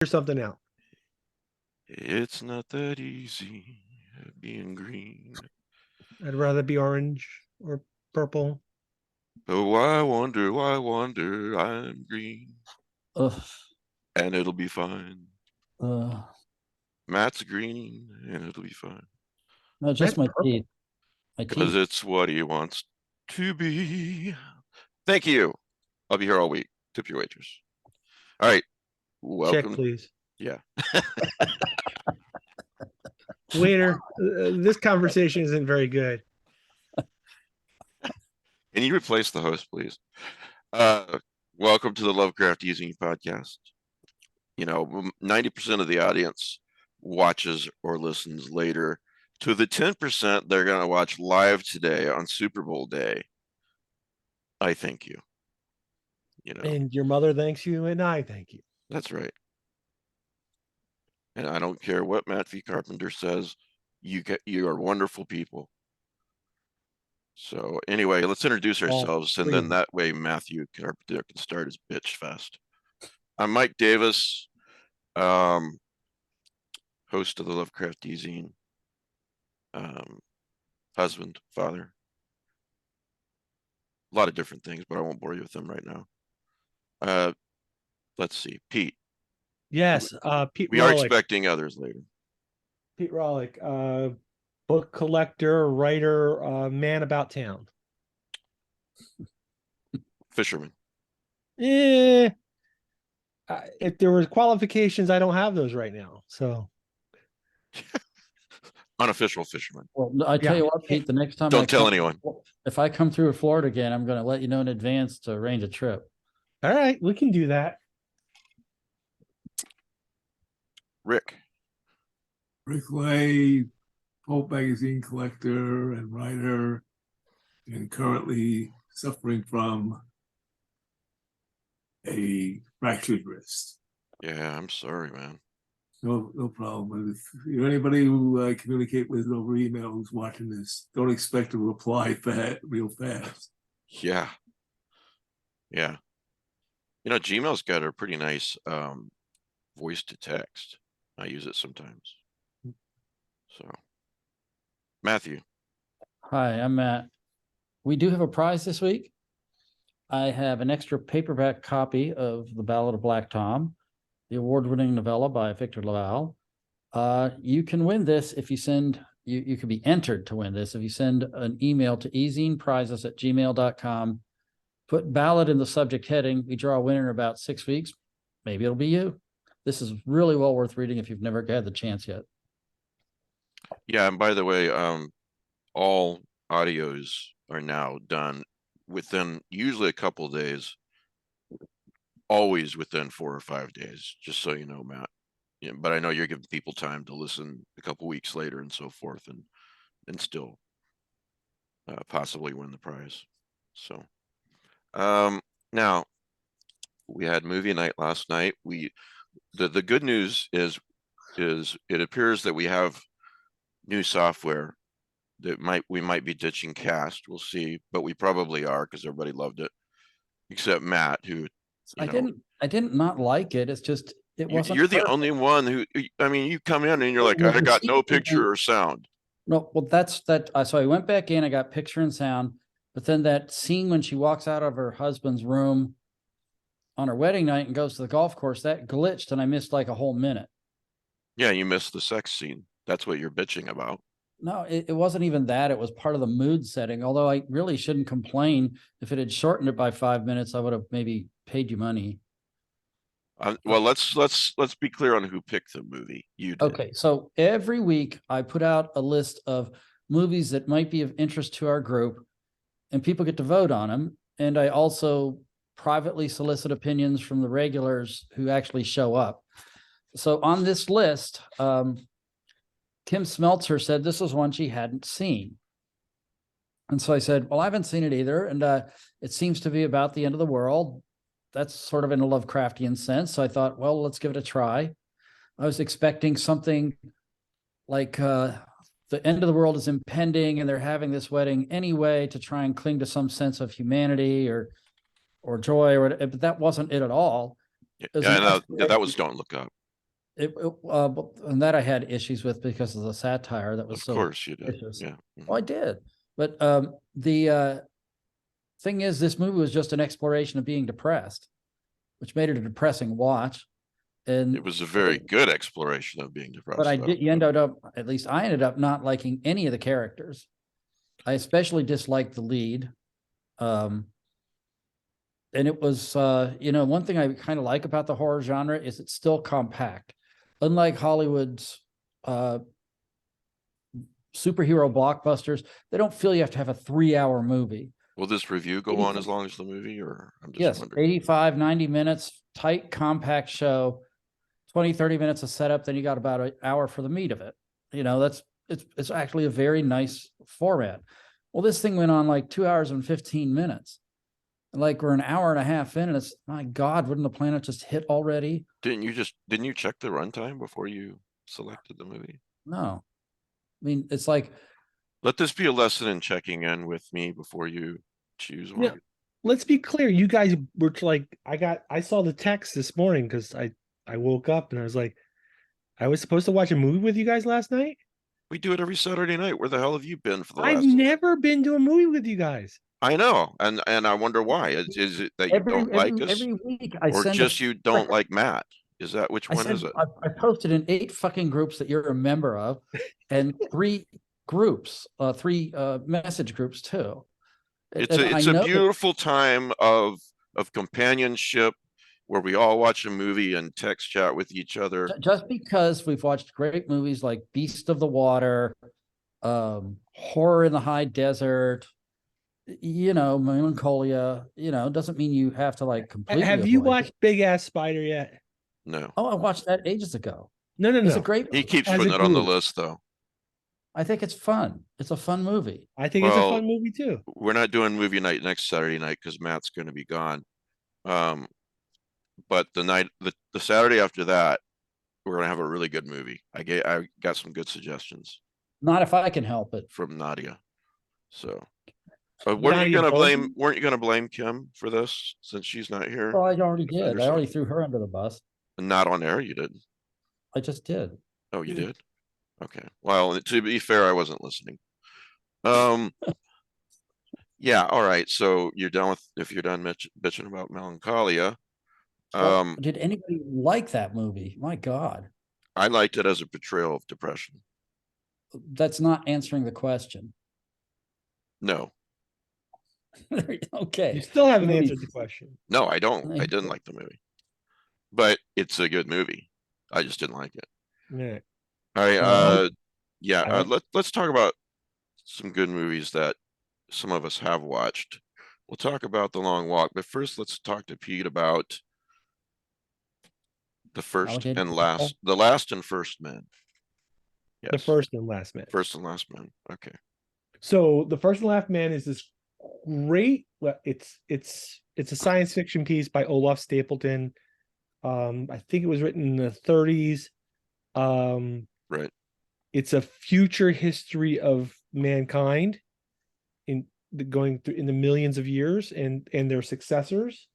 something out. It's not that easy being green. I'd rather be orange or purple. Oh, why wonder, I'm green. Ugh. And it'll be fine. Uh, Matt's green, and it'll be fine. no, just That's my teeth. My Because teeth. it's what he wants to be. Thank you. I'll be here all week. Tip your waitress. All right. Welcome. Check, please. Yeah. Waiter, this conversation isn't very good. Can you replace the host, please? Welcome to the Lovecraft Using podcast. 90% of the audience watches or listens later. To the 10% they're going to watch live today on Super Bowl day, I thank you. And your mother thanks you, and I thank you. That's right. And I don't care what Matt V. Carpenter says. You are wonderful people. So anyway, let's introduce ourselves, and then that way Matthew Carpenter can start his bitch fest. I'm Mike Davis, host of the Lovecraft Zine, husband, father, a lot of different things, but I won't bore you with them right now. Let's see, Pete. Yes, Pete. We are expecting others later. Pete Rollick, book collector, writer, man about town. Fisherman. If there were qualifications, I don't have those right now. So unofficial fisherman. Well, I tell you what, Pete, the next time don't tell anyone. If I come through Florida again, I'm going to let you know in advance to arrange a trip. All right, we can do that. Rick Lay, pulp magazine collector and writer, and currently suffering from a fractured wrist. Yeah, I'm sorry, man. No problem. If you're anybody who I communicate with over email who's watching this, don't expect to reply real fast. Yeah. Gmail's got a pretty nice voice to text. I use it sometimes. So, Matthew. Hi, I'm Matt. We do have a prize this week. I have an extra paperback copy of The Ballad of Black Tom, the award-winning novella by Victor Laval. You can win this if you send, you could be entered to win this if you send an email to ezineprizes@gmail.com. Put ballad in the subject heading. We draw a winner in about 6 weeks. Maybe it'll be you. This is really well worth reading if you've never had the chance yet. Yeah, and by the way, all audios are now done within usually a couple of days, always within 4 or 5 days, just so you know, Matt. Yeah, but I know you're giving people time to listen a couple weeks later and so forth, and still possibly win the prize. So now we had movie night last night. The good news is it appears that we have new software that we might be ditching Cast. We'll see, but we probably are because everybody loved it, except Matt, who I didn't not like it. It's just it wasn't. You're the only one who. I mean, you come in and you're like, I got no picture or sound. No, well, that's that. So I went back in. I got picture and sound, but then that scene when she walks out of her husband's room on her wedding night and goes to the golf course, that glitched, and I missed like a whole minute. Yeah, you missed the sex scene. That's what you're bitching about. No, it wasn't even that. It was part of the mood setting. Although I really shouldn't complain. If it had shortened it by 5 minutes, I would have maybe paid you money. Well, let's be clear on who picked the movie. You did. Okay, so every week I put out a list of movies that might be of interest to our group, and people get to vote on them. And I also privately solicit opinions from the regulars who actually show up. So on this list, Kim Smeltzer said this was one she hadn't seen. And so I said, well, I haven't seen it either. And it seems to be about the end of the world. That's sort of in a Lovecraftian sense. So I thought, well, let's give it a try. I was expecting something like the end of the world is impending and they're having this wedding anyway to try and cling to some sense of humanity or joy, but that wasn't it at all. Yeah, that was Don't Look Up. And that I had issues with because of the satire that was Of so course you did. vicious. Yeah. Well, I did. But the thing is, this movie was just an exploration of being depressed, which made it a depressing watch. And It was a very good exploration of being depressed. but I though. did. You ended up, at least I ended up not liking any of the characters. I especially disliked the lead. And it was, one thing I kind of like about the horror genre is it's still compact. Unlike Hollywood's superhero blockbusters, they don't feel you have to have a 3-hour movie. Will this review go on as long as the movie, or I'm just Yes, wondering? 85, 90 minutes, tight, compact show, 20, 30 minutes of setup, then you got about an hour for the meat of it. It's actually a very nice format. Well, this thing went on like 2 hours and 15 minutes. Like we're an hour and a half in, and it's, my God, wouldn't the planet just hit already? Didn't you check the runtime before you selected the movie? No. I mean, it's like, Let this be a lesson in checking in with me before you choose one. Yeah. Let's be clear. You guys were like, I saw the text this morning because I woke up and I was like, I was supposed to watch a movie with you guys last night. We do it every Saturday night. Where the hell have you been for the I've last? never been to a movie with you guys. I know, and I wonder why. Is it that you don't like us, every week I or send just you don't like Matt? Is that which one is it? I posted in 8 fucking groups that you're a member of, and 3 groups, 3 message groups too. It's a beautiful time of companionship where we all watch a movie and text chat with each other. Just because we've watched great movies like Beast of the Water, Horror in the High Desert, Melancholia, doesn't mean you have to like completely. Have you avoid watched Big Ass Spider yet? No. Oh, I watched that ages ago. No. It's a great. He keeps As putting a it on the group. list, though. I think it's fun. It's a fun movie. I think it's a Well, fun movie too. We're not doing movie night next Saturday night because Matt's going to be gone. But the Saturday after that, we're going to have a really good movie. I got some good suggestions Not if I can help it. from Nadia. So, weren't you Nadia going to blame? Bolton? Weren't you going to blame Kim for this since she's not here? Well, I already Defend did. I yourself. already threw her under the bus. Not on air, you didn't. I just did. Oh, you did? Okay. Well, to be fair, I wasn't listening. Yeah, all right. So you're done with, if you're done bitching about Melancholia. Well, did anybody like that movie? My God. I liked it as a portrayal of depression. That's not answering the question. No, Okay. You still haven't Movie. answered the question. no, I don't. I Thank didn't you. like the movie, but it's a good movie. I just didn't like it. Yeah. All right. Well, Yeah. I like- Let's talk about some good movies that some of us have watched. We'll talk about The Long Walk, but first let's talk to Pete about the Alligator People? the last and first men. Yes. The first and last man. First and last men. Okay. So the first and last man is this great. Well, it's a science fiction piece by Olaf Stapleton. I think it was written in the 30s. Right. It's a future history of mankind going through in the millions of years and their successors.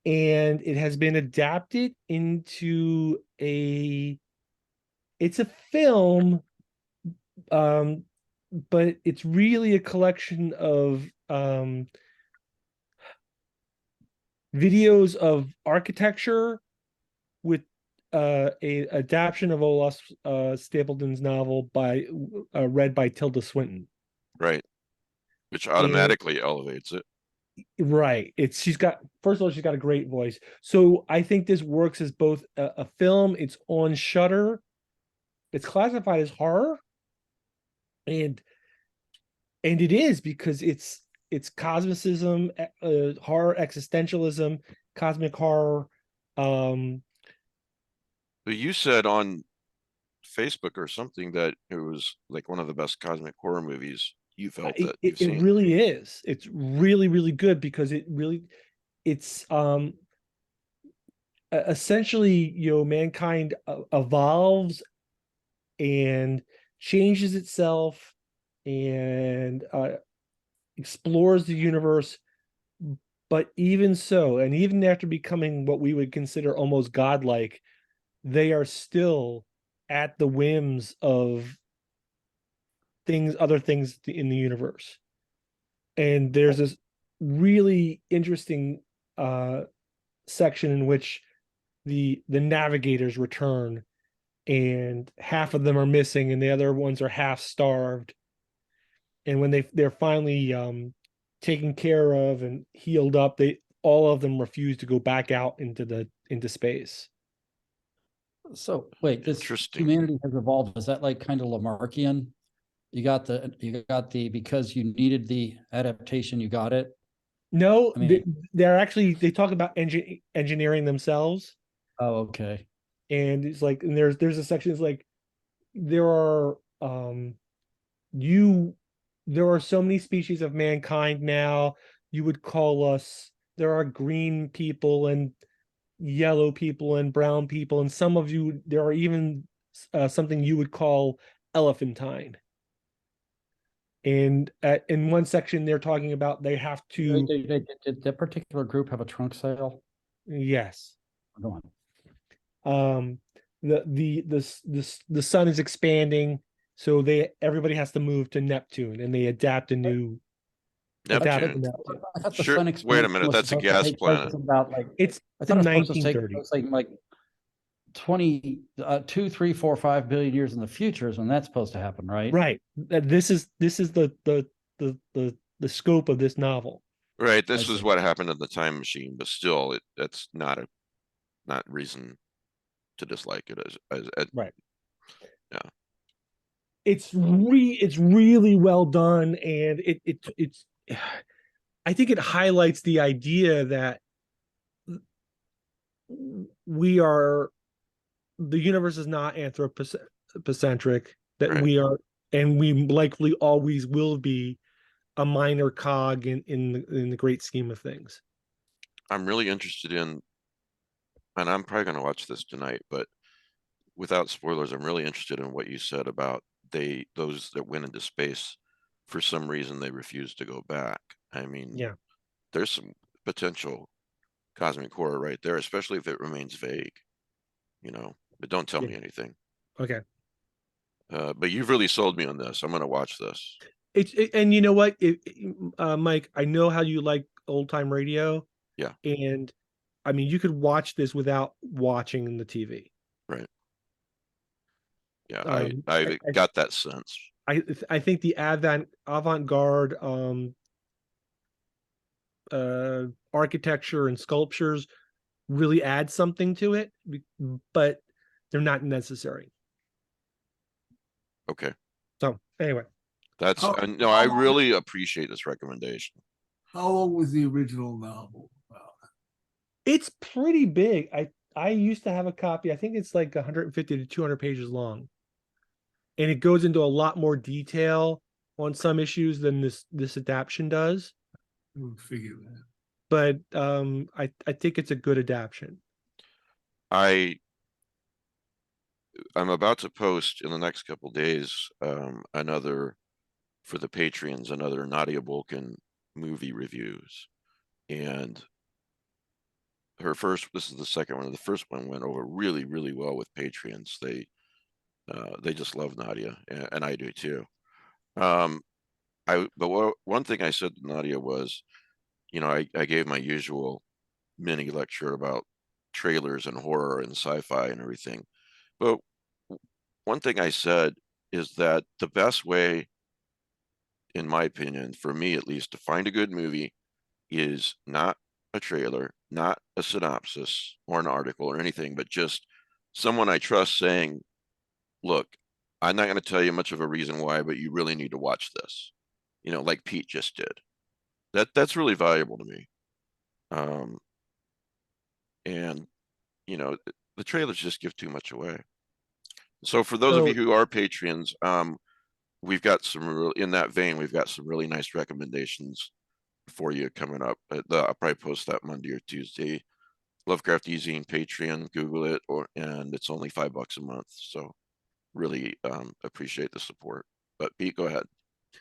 And it has been adapted into it's a film, but it's really a collection of videos of architecture with a adaptation of Olaf Stapleton's novel by read by Tilda Swinton. Right. Which automatically elevates it. Right. She's got a great voice. So I think this works as both a film. It's on Shudder. It's classified as horror. And it is because it's cosmicism, horror, existentialism, cosmic horror. But you said on Facebook or something that it was like one of the best cosmic horror movies you felt that you've seen. It really is. It's really, really good because it's essentially, mankind evolves and changes itself and explores the universe. But even so, and even after becoming what we would consider almost godlike, they are still at the whims of other things in the universe. And there's this really interesting section in which the navigators return, and half of them are missing and the other ones are half starved. And when they're finally taken care of and healed up, all of them refuse to go back out into space. So wait, this Interesting. humanity has evolved. Is that like kind of Lamarckian? You got the because you needed the adaptation, you got it. No, I mean, they talk about engineering themselves, oh, okay. and it's like, and there's a section that's like, there are you there are so many species of mankind now. You would call us, there are green people and yellow people and brown people, and some of you, there are even something you would call elephantine. And in one section they're talking about they have to, Did that particular group have a trunk sale? yes, Go on. the sun is expanding, so everybody has to move to Neptune, and they adapt a new Neptune. I thought the Sure. sun Wait a expansion minute, was that's a supposed to gas take place planet. about like, It's I the thought it was supposed to take 1930s. place like 20, 2, 3, 4, 5 billion years in the future is when that's supposed to happen, right? Right. This is the scope of this novel. Right, this I is see. what happened in the time machine, but still, that's not reason to dislike it as Right. Yeah. It's really well done, and it's I think it highlights the idea that the universe is not anthropocentric, that Right. we are, and we likely always will be, a minor cog in the great scheme of things. I'm really interested in, and I'm probably going to watch this tonight, but without spoilers, I'm really interested in what you said about those that went into space, for some reason they refuse to go back. I mean, Yeah. there's some potential cosmic horror right there, especially if it remains vague, but don't tell me anything. Okay. But you've really sold me on this. I'm going to watch this. And you know what, Mike, I know how you like old time radio. Yeah. And I mean, you could watch this without watching the TV. Right. Yeah, I got that sense. I think the avant-garde architecture and sculptures really add something to it, but they're not necessary. Okay. So anyway, no, I really appreciate this recommendation. How long was the original novel? it's pretty big. I used to have a copy. I think it's like 150 to 200 pages long, and it goes into a lot more detail on some issues than this adaptation does. I would figure that. But I think it's a good adaptation. I'm about to post in the next couple days another, for the Patreons, another Nadia Bolkin movie reviews, and this is the second one. The first one went over really, really well with Patreons. They just love Nadia, and I do too. But one thing I said to Nadia was, I gave my usual mini lecture about trailers and horror and sci-fi and everything. But one thing I said is that the best way, in my opinion, for me at least, to find a good movie is not a trailer, not a synopsis or an article or anything, but just someone I trust saying, look, I'm not going to tell you much of a reason why, but you really need to watch this, like Pete just did. That's really valuable to me. And the trailers just give too much away. So for those of you who are patrons, we've got in that vein, we've got some really nice recommendations for you coming up. I'll probably post that Monday or Tuesday. Lovecraft Easy and Patreon, Google it, and it's only $5 a month. So really appreciate the support. But Pete, go ahead.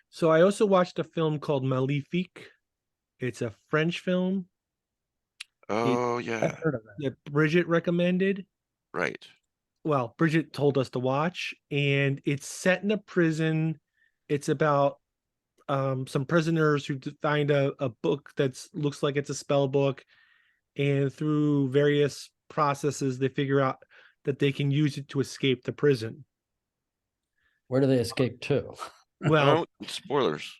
So I also watched a film called Maléfique. It's a French film. Oh, yeah. I've heard of that. That Bridget recommended. Right. well, Bridget told us to watch, and it's set in a prison. It's about some prisoners who find a book that's looks like it's a spell book, and through various processes they figure out that they can use it to escape the prison. Where do they escape to? Well, Oh, spoilers.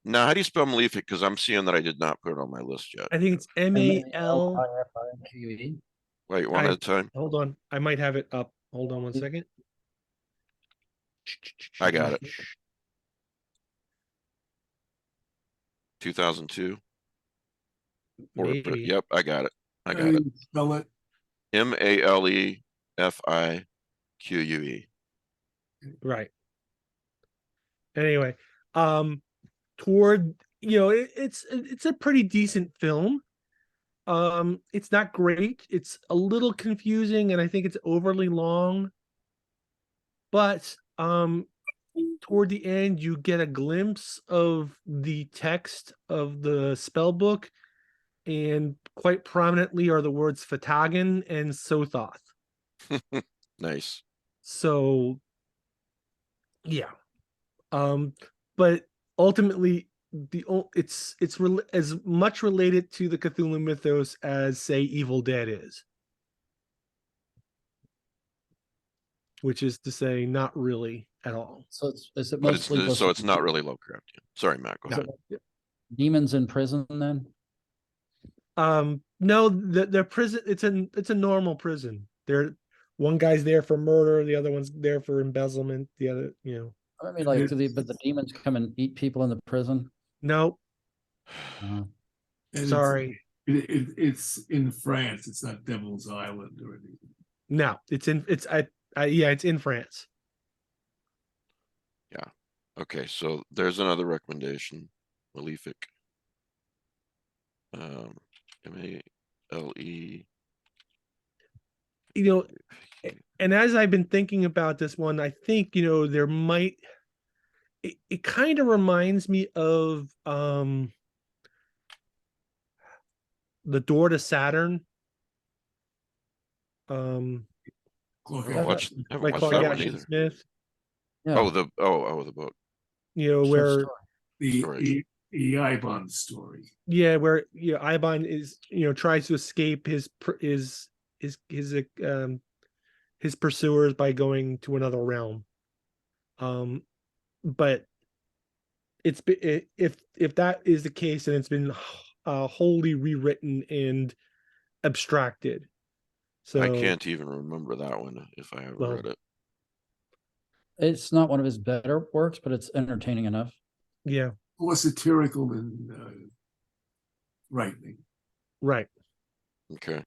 Now, how do you spell Malefic? Because I'm seeing that I did not put it on my list yet. I think it's MAL. Malifque. Wait, one at a time. Hold on, I might have it up. Hold on one second. I got it. 2002. Maybe. Yep, I got it. I got it. Spell it. Malefique. Right. Anyway, toward it's a pretty decent film. It's not great. It's a little confusing, and I think it's overly long. But toward the end, you get a glimpse of the text of the spell book, and quite prominently are the words Fatagan and Sothoth. Nice. So, yeah. But ultimately, it's as much related to the Cthulhu mythos as, say, Evil Dead is, which is to say, not really at all. So is it But mostly so it's not really Lovecraft. Sorry, Matt. Go ahead. demons in prison then? No, the prison. It's a normal prison. One guy's there for murder, the other one's there for embezzlement. The other, I mean, like, but the demons come and eat people in the prison? no, Uh, And sorry, it's in France. It's not Devil's Island or anything. no, it's in France. Okay, so there's another recommendation. Malefic. MALE. And as I've been thinking about this one, I think there might. It kind of reminds me of The Door to Saturn. I Clark haven't watched that one either. Smith. yeah. Oh, the boat. Same Where story. Story. the Ibon story. where Ibon is tries to escape his pursuers by going to another realm. But if that is the case, then it's been wholly rewritten and abstracted. So I can't even remember that one if I ever Well, read it. It's not one of his better works, but it's entertaining enough. yeah, More satirical than frightening. right. Okay.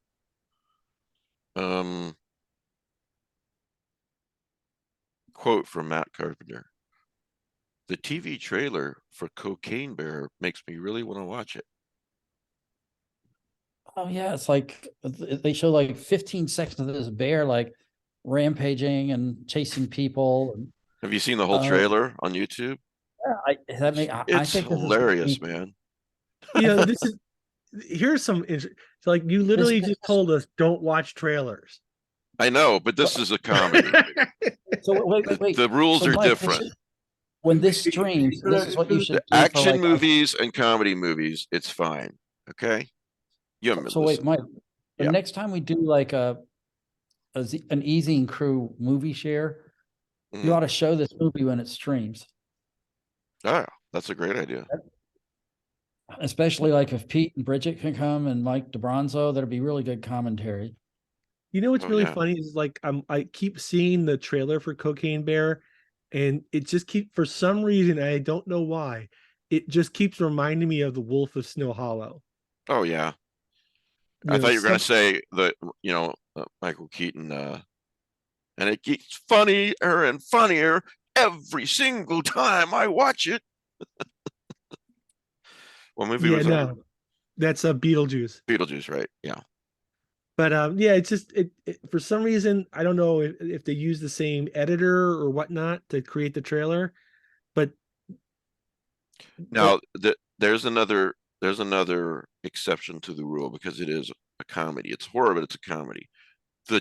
Quote from Matt Carpenter. The TV trailer for Cocaine Bear makes me really want to watch it. Oh yeah, it's like they show like 15 seconds of this bear like rampaging and chasing people. And, Have you seen the whole trailer on YouTube? I It's think this hilarious, is man. Here's some it's like you literally just told us don't watch trailers. I know, but this is a comedy. So wait. The rules So are Mike, different. when this streams, this is what you should The do for, action like, movies and comedy movies, it's fine. Okay. You haven't been So wait, listening. Mike, the Yeah. next time we do like an Easy and Crew movie share, Mhm. you ought to show this movie when it streams. Ah, that's a great idea. Especially like if Pete and Bridget can come and Mike DeBronzo, that'd be really good commentary. What's Oh, really yeah. funny is like I keep seeing the trailer for Cocaine Bear, and it just for some reason, I don't know why, it just keeps reminding me of The Wolf of Snow Hollow. Oh yeah. I thought you were going to say that, Michael Keaton, and it gets funnier and funnier every single time I watch it. What movie was that? No, that's a Beetlejuice. Beetlejuice, right? Yeah. But it's just it for some reason, I don't know if they use the same editor or whatnot to create the trailer, but Now there's another exception to the rule because it is a comedy. It's horror, but it's a comedy. The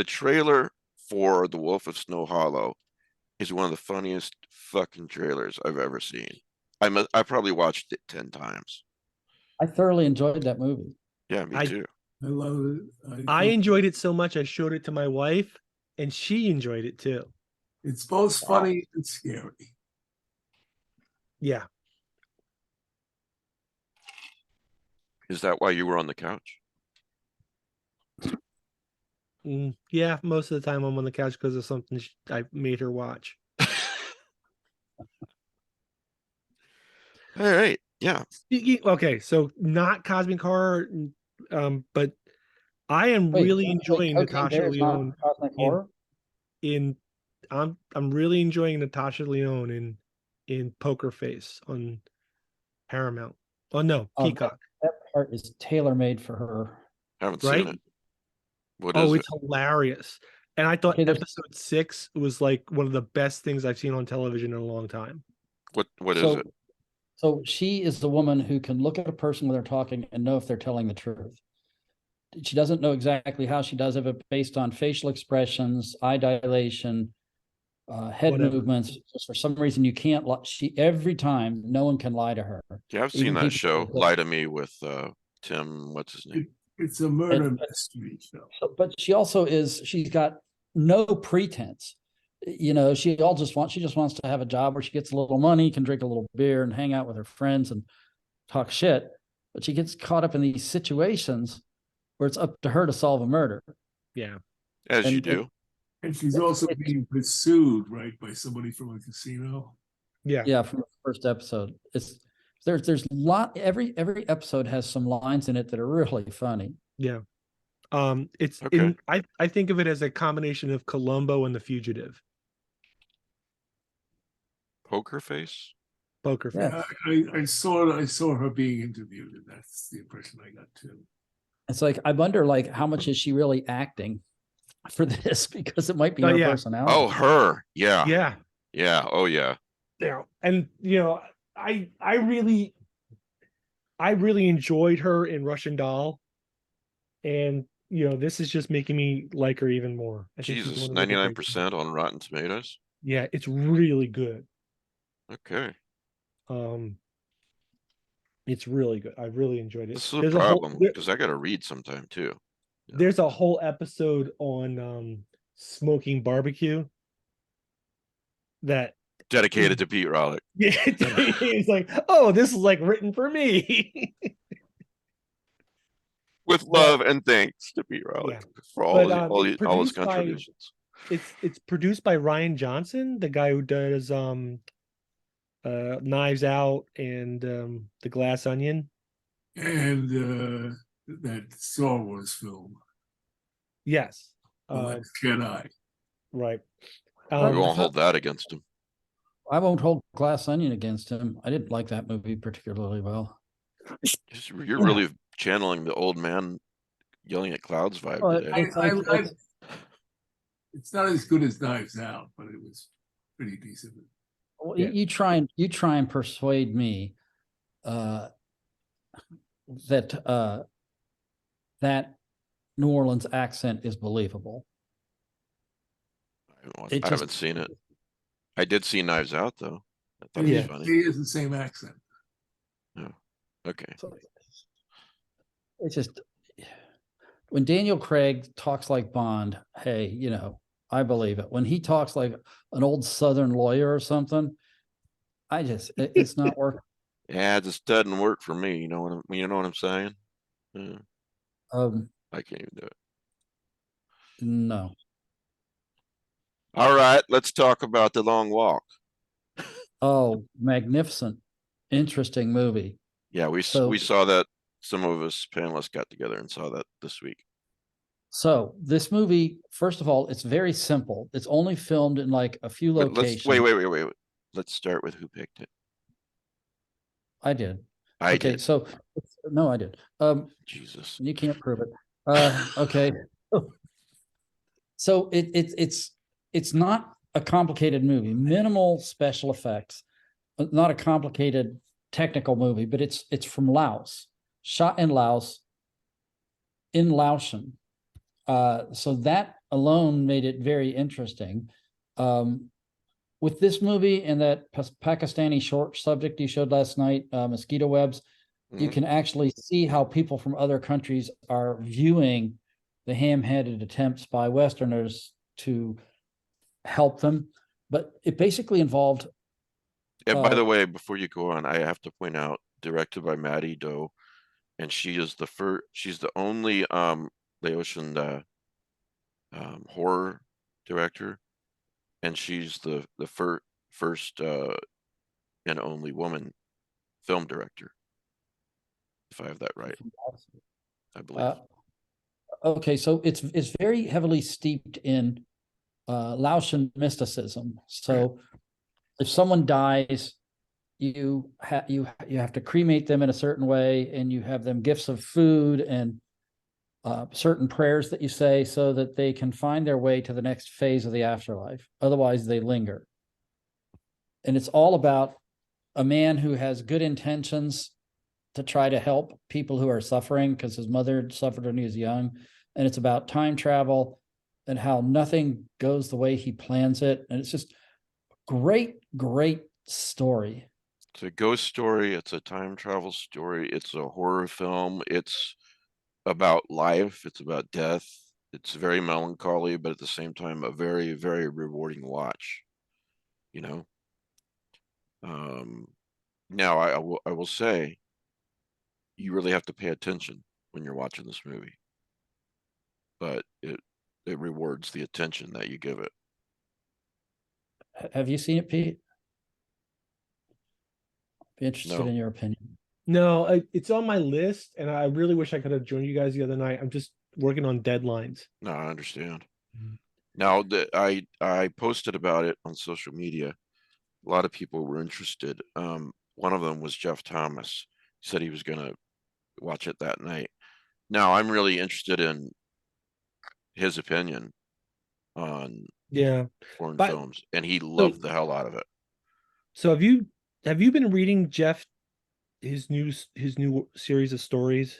trailer for The Wolf of Snow Hollow is one of the funniest fucking trailers I've ever seen. I probably watched it 10 times. I thoroughly enjoyed that movie. Yeah, me I- too. I love it. I enjoyed it so much I showed it to my wife, and she enjoyed it too. It's both funny and scary. Yeah. Is that why you were on the couch? Yeah, most of the time I'm on the couch because of something I made her watch. All right. Yeah. Okay, so not cosmic horror, but I am Wait, really wait, enjoying Cocaine Natasha Bear is not Lyonne cosmic horror? I'm really enjoying Natasha Lyonne in Poker Face on Paramount. Oh no, Oh, Peacock. That part is tailor-made for her. Haven't Right? seen it. What Oh, is it's it? hilarious. And I thought Okay, there's- episode 6 was like one of the best things I've seen on television in a long time. What is it? So she is the woman who can look at a person when they're talking and know if they're telling the truth. She doesn't know exactly how she does it, but based on facial expressions, eye dilation, head Whatever. movements, just for some reason you can't lie. Every time, no one can lie to her. Yeah, I've seen Even that people show, who- Lie to Me, with Tim, what's his name? It's a murder And- mystery show. But she also she's got no pretense. You know, she just wants to have a job where she gets a little money, can drink a little beer and hang out with her friends and talk shit. But she gets caught up in these situations where it's up to her to solve a murder. Yeah. As you and- do. And she's also being pursued, right, by somebody from a casino. Yeah. Yeah, from the first episode. There's a lot, every episode has some lines in it that are really funny. Yeah. It's Okay. I think of it as a combination of Columbo and The Fugitive. Poker Face? Poker Face. Yeah. I saw her being interviewed, and that's the impression I got too. It's like, I wonder, like, how much is she really acting for this? Because it might be Oh, her yeah. personality. Oh, her. Yeah. Yeah. Yeah. Oh, yeah. Yeah. And I really enjoyed her in Russian Doll. And this is just making me like her even more. I think she's Jesus, one of the great- 99% on Rotten Tomatoes. Yeah, it's really good. Okay. It's really good. I really enjoyed it. This is a There's a whole problem because I got to read sometime too. there's a whole episode on smoking barbecue that Dedicated to Pete Rollick. it's like, oh, this is like written for me. With love and thanks to Pete Rollick Yeah. for all But, all his produced by- contributions. It's produced by Ryan Johnson, the guy who does Knives Out and The Glass Onion. And that Star Wars film, Yes. The Last Jedi. Right. We Um, won't hold that against him. I won't hold Glass Onion against him. I didn't like that movie particularly well. You're really channeling the old man yelling at clouds vibe Well, today. It's not as good as Knives Out, but it was pretty decent. Well, Yeah. you try and persuade me that that New Orleans accent is believable. It I just- haven't seen it. I did see Knives Out though. I thought And it Yeah. was funny. He has the same accent. Okay. So it's just, when Daniel Craig talks like Bond, hey, I believe it. When he talks like an old Southern lawyer or something, it's not working. Yeah, it just doesn't work for me. You know what I'm saying? Yeah, I can't even do it. No. All right, let's talk about The Long Walk. Oh, magnificent, interesting movie. Yeah, we So- saw that. Some of us panelists got together and saw that this week. So this movie, first of all, it's very simple. It's only filmed in like a few But locations. wait. Let's start with who picked it. I did. I Okay, did. so no, I did. Jesus. You can't prove it. Okay. So it's not a complicated movie. Minimal special effects. Not a complicated technical movie, but it's from Laos, shot in Laos, in Laotian. So that alone made it very interesting. With this movie and that Pakistani short subject you showed last night, mosquito webs, you Mhm. can actually see how people from other countries are viewing the ham-handed attempts by Westerners to help them. But it basically involved. And by the way, before you go on, I have to point out, directed by Maddie Doe, and she is she's the only Laotian horror director, and she's the first and only woman film director, if I have that right, I believe. Okay, so it's very heavily steeped in Laotian mysticism. So if someone dies, you have to cremate them in a certain way, and you have them gifts of food and certain prayers that you say so that they can find their way to the next phase of the afterlife. Otherwise, they linger. And it's all about a man who has good intentions to try to help people who are suffering because his mother suffered when he was young. And it's about time travel and how nothing goes the way he plans it. And it's just great, great story. It's a ghost story, it's a time travel story, it's a horror film, it's about life, it's about death, it's very melancholy, but at the same time a very, very rewarding watch, you know. Now I will say, you really have to pay attention when you're watching this movie, but it rewards the attention that you give it. Have you seen it, Pete? Be interested No. in your opinion. No, it's on my list, and I really wish I could have joined you guys the other night. I'm just working on deadlines. No, I understand. Now that I posted about it on social media, a lot of people were interested. One of them was Jeff Thomas. He said he was gonna watch it that night. Now I'm really interested in his opinion on Yeah, foreign but films, and he loved the hell out of it. so have you been reading Jeff his new series of stories?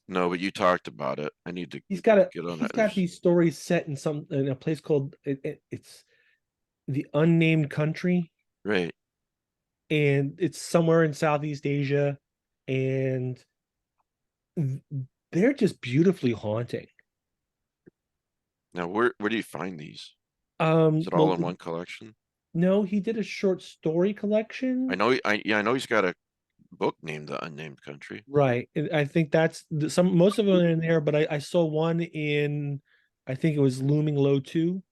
No, but you talked about it. I need to He's get on that. got these stories set in a place called it's the Unnamed Country, Right. and it's somewhere in Southeast Asia, and they're just beautifully haunting. Now, where do you find these? Is it all Well, in one collection? no, he did a short story collection. I know. I know he's got a book named The Unnamed Country. Right. And I think that's most of them are in there, but I saw one in, I think it was Looming Low 2.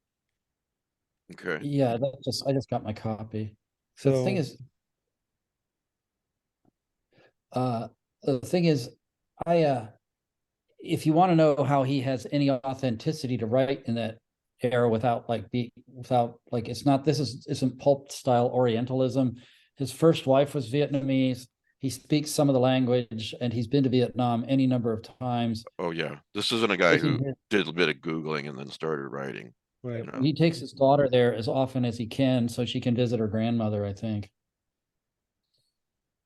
Okay. Yeah, I just got my copy. So The thing is, I if you want to know how he has any authenticity to write in that era without it's not, isn't pulp style Orientalism. His first wife was Vietnamese. He speaks some of the language, and he's been to Vietnam any number of times. Oh yeah, this isn't a guy who did a bit of Googling and then started writing. right. You know? He takes his daughter there as often as he can so she can visit her grandmother, I think.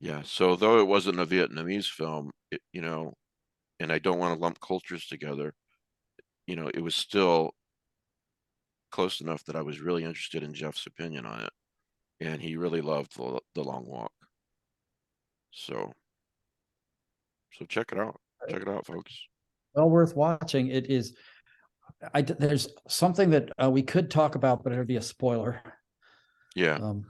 Yeah. So though it wasn't a Vietnamese film, you know, and I don't want to lump cultures together, you know, it was still close enough that I was really interested in Jeff's opinion on it, and he really loved the Long Walk. So check it out. Check it out, folks. Well worth watching. It is. There's something that we could talk about, but it'd be a spoiler. Yeah. And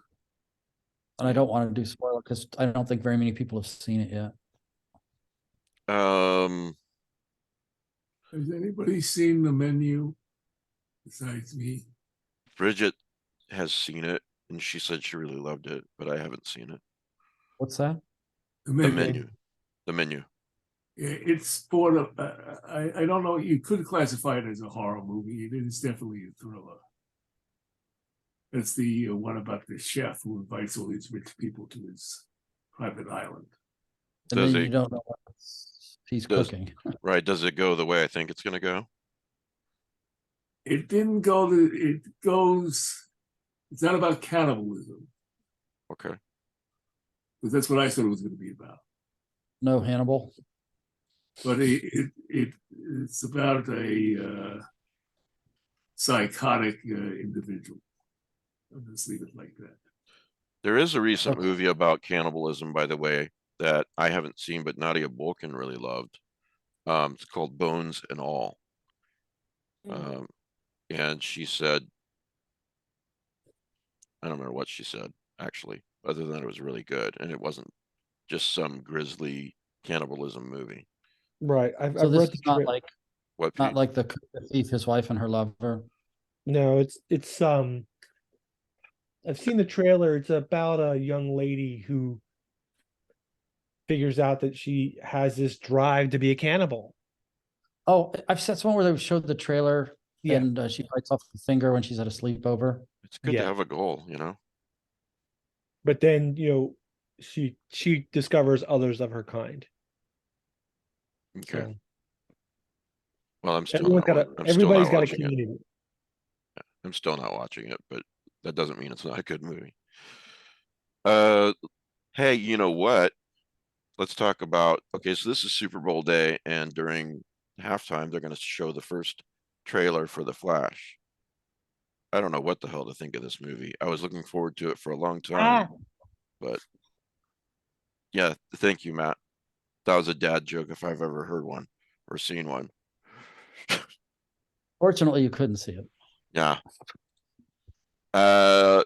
I don't want to do spoiler because I don't think very many people have seen it yet. Has anybody seen The Menu besides me? Bridget has seen it, and she said she really loved it, but I haven't seen it. What's that? The The Menu. Menu. The Menu. It's sort of, I don't know, you could classify it as a horror movie. It is definitely a thriller. It's the one about the chef who invites all these rich people to his private island. And then you don't know what he's cooking. Right. Does it go the way I think it's going to go? It didn't go it's not about cannibalism. Okay. Because that's what I thought it was going to be about. No Hannibal. But it's about a psychotic individual. I'll just leave it like that. There is a recent Okay. movie about cannibalism, by the way, that I haven't seen, but Nadia Bolkin really loved. It's called Bones and All. And she said, I don't remember what she said, actually, other than it was really good. And it wasn't just some grisly cannibalism movie. Right. I've So this read the is not tra- like What, not Pete? like the thief, his wife, and her lover. No, it's I've seen the trailer. It's about a young lady who figures out that she has this drive to be a cannibal. Oh, I've seen someone where they showed the trailer, Yeah. and she bites off the finger when she's at a sleepover. It's good to Yeah. have a goal, you know? But then, she discovers others of her kind. Okay. So Well, I'm still not, everybody's got a watching it. community. I'm still not watching it, but that doesn't mean it's not a good movie. Hey, you know what? Let's talk about, okay, so this is Super Bowl day, and during halftime, they're going to show the first trailer for The Flash. I don't know what the hell to think of this movie. I was looking forward to it for a long time, but yeah, thank you, Matt. That was a dad joke if I've ever heard one or seen one. Fortunately, you couldn't see it. Yeah.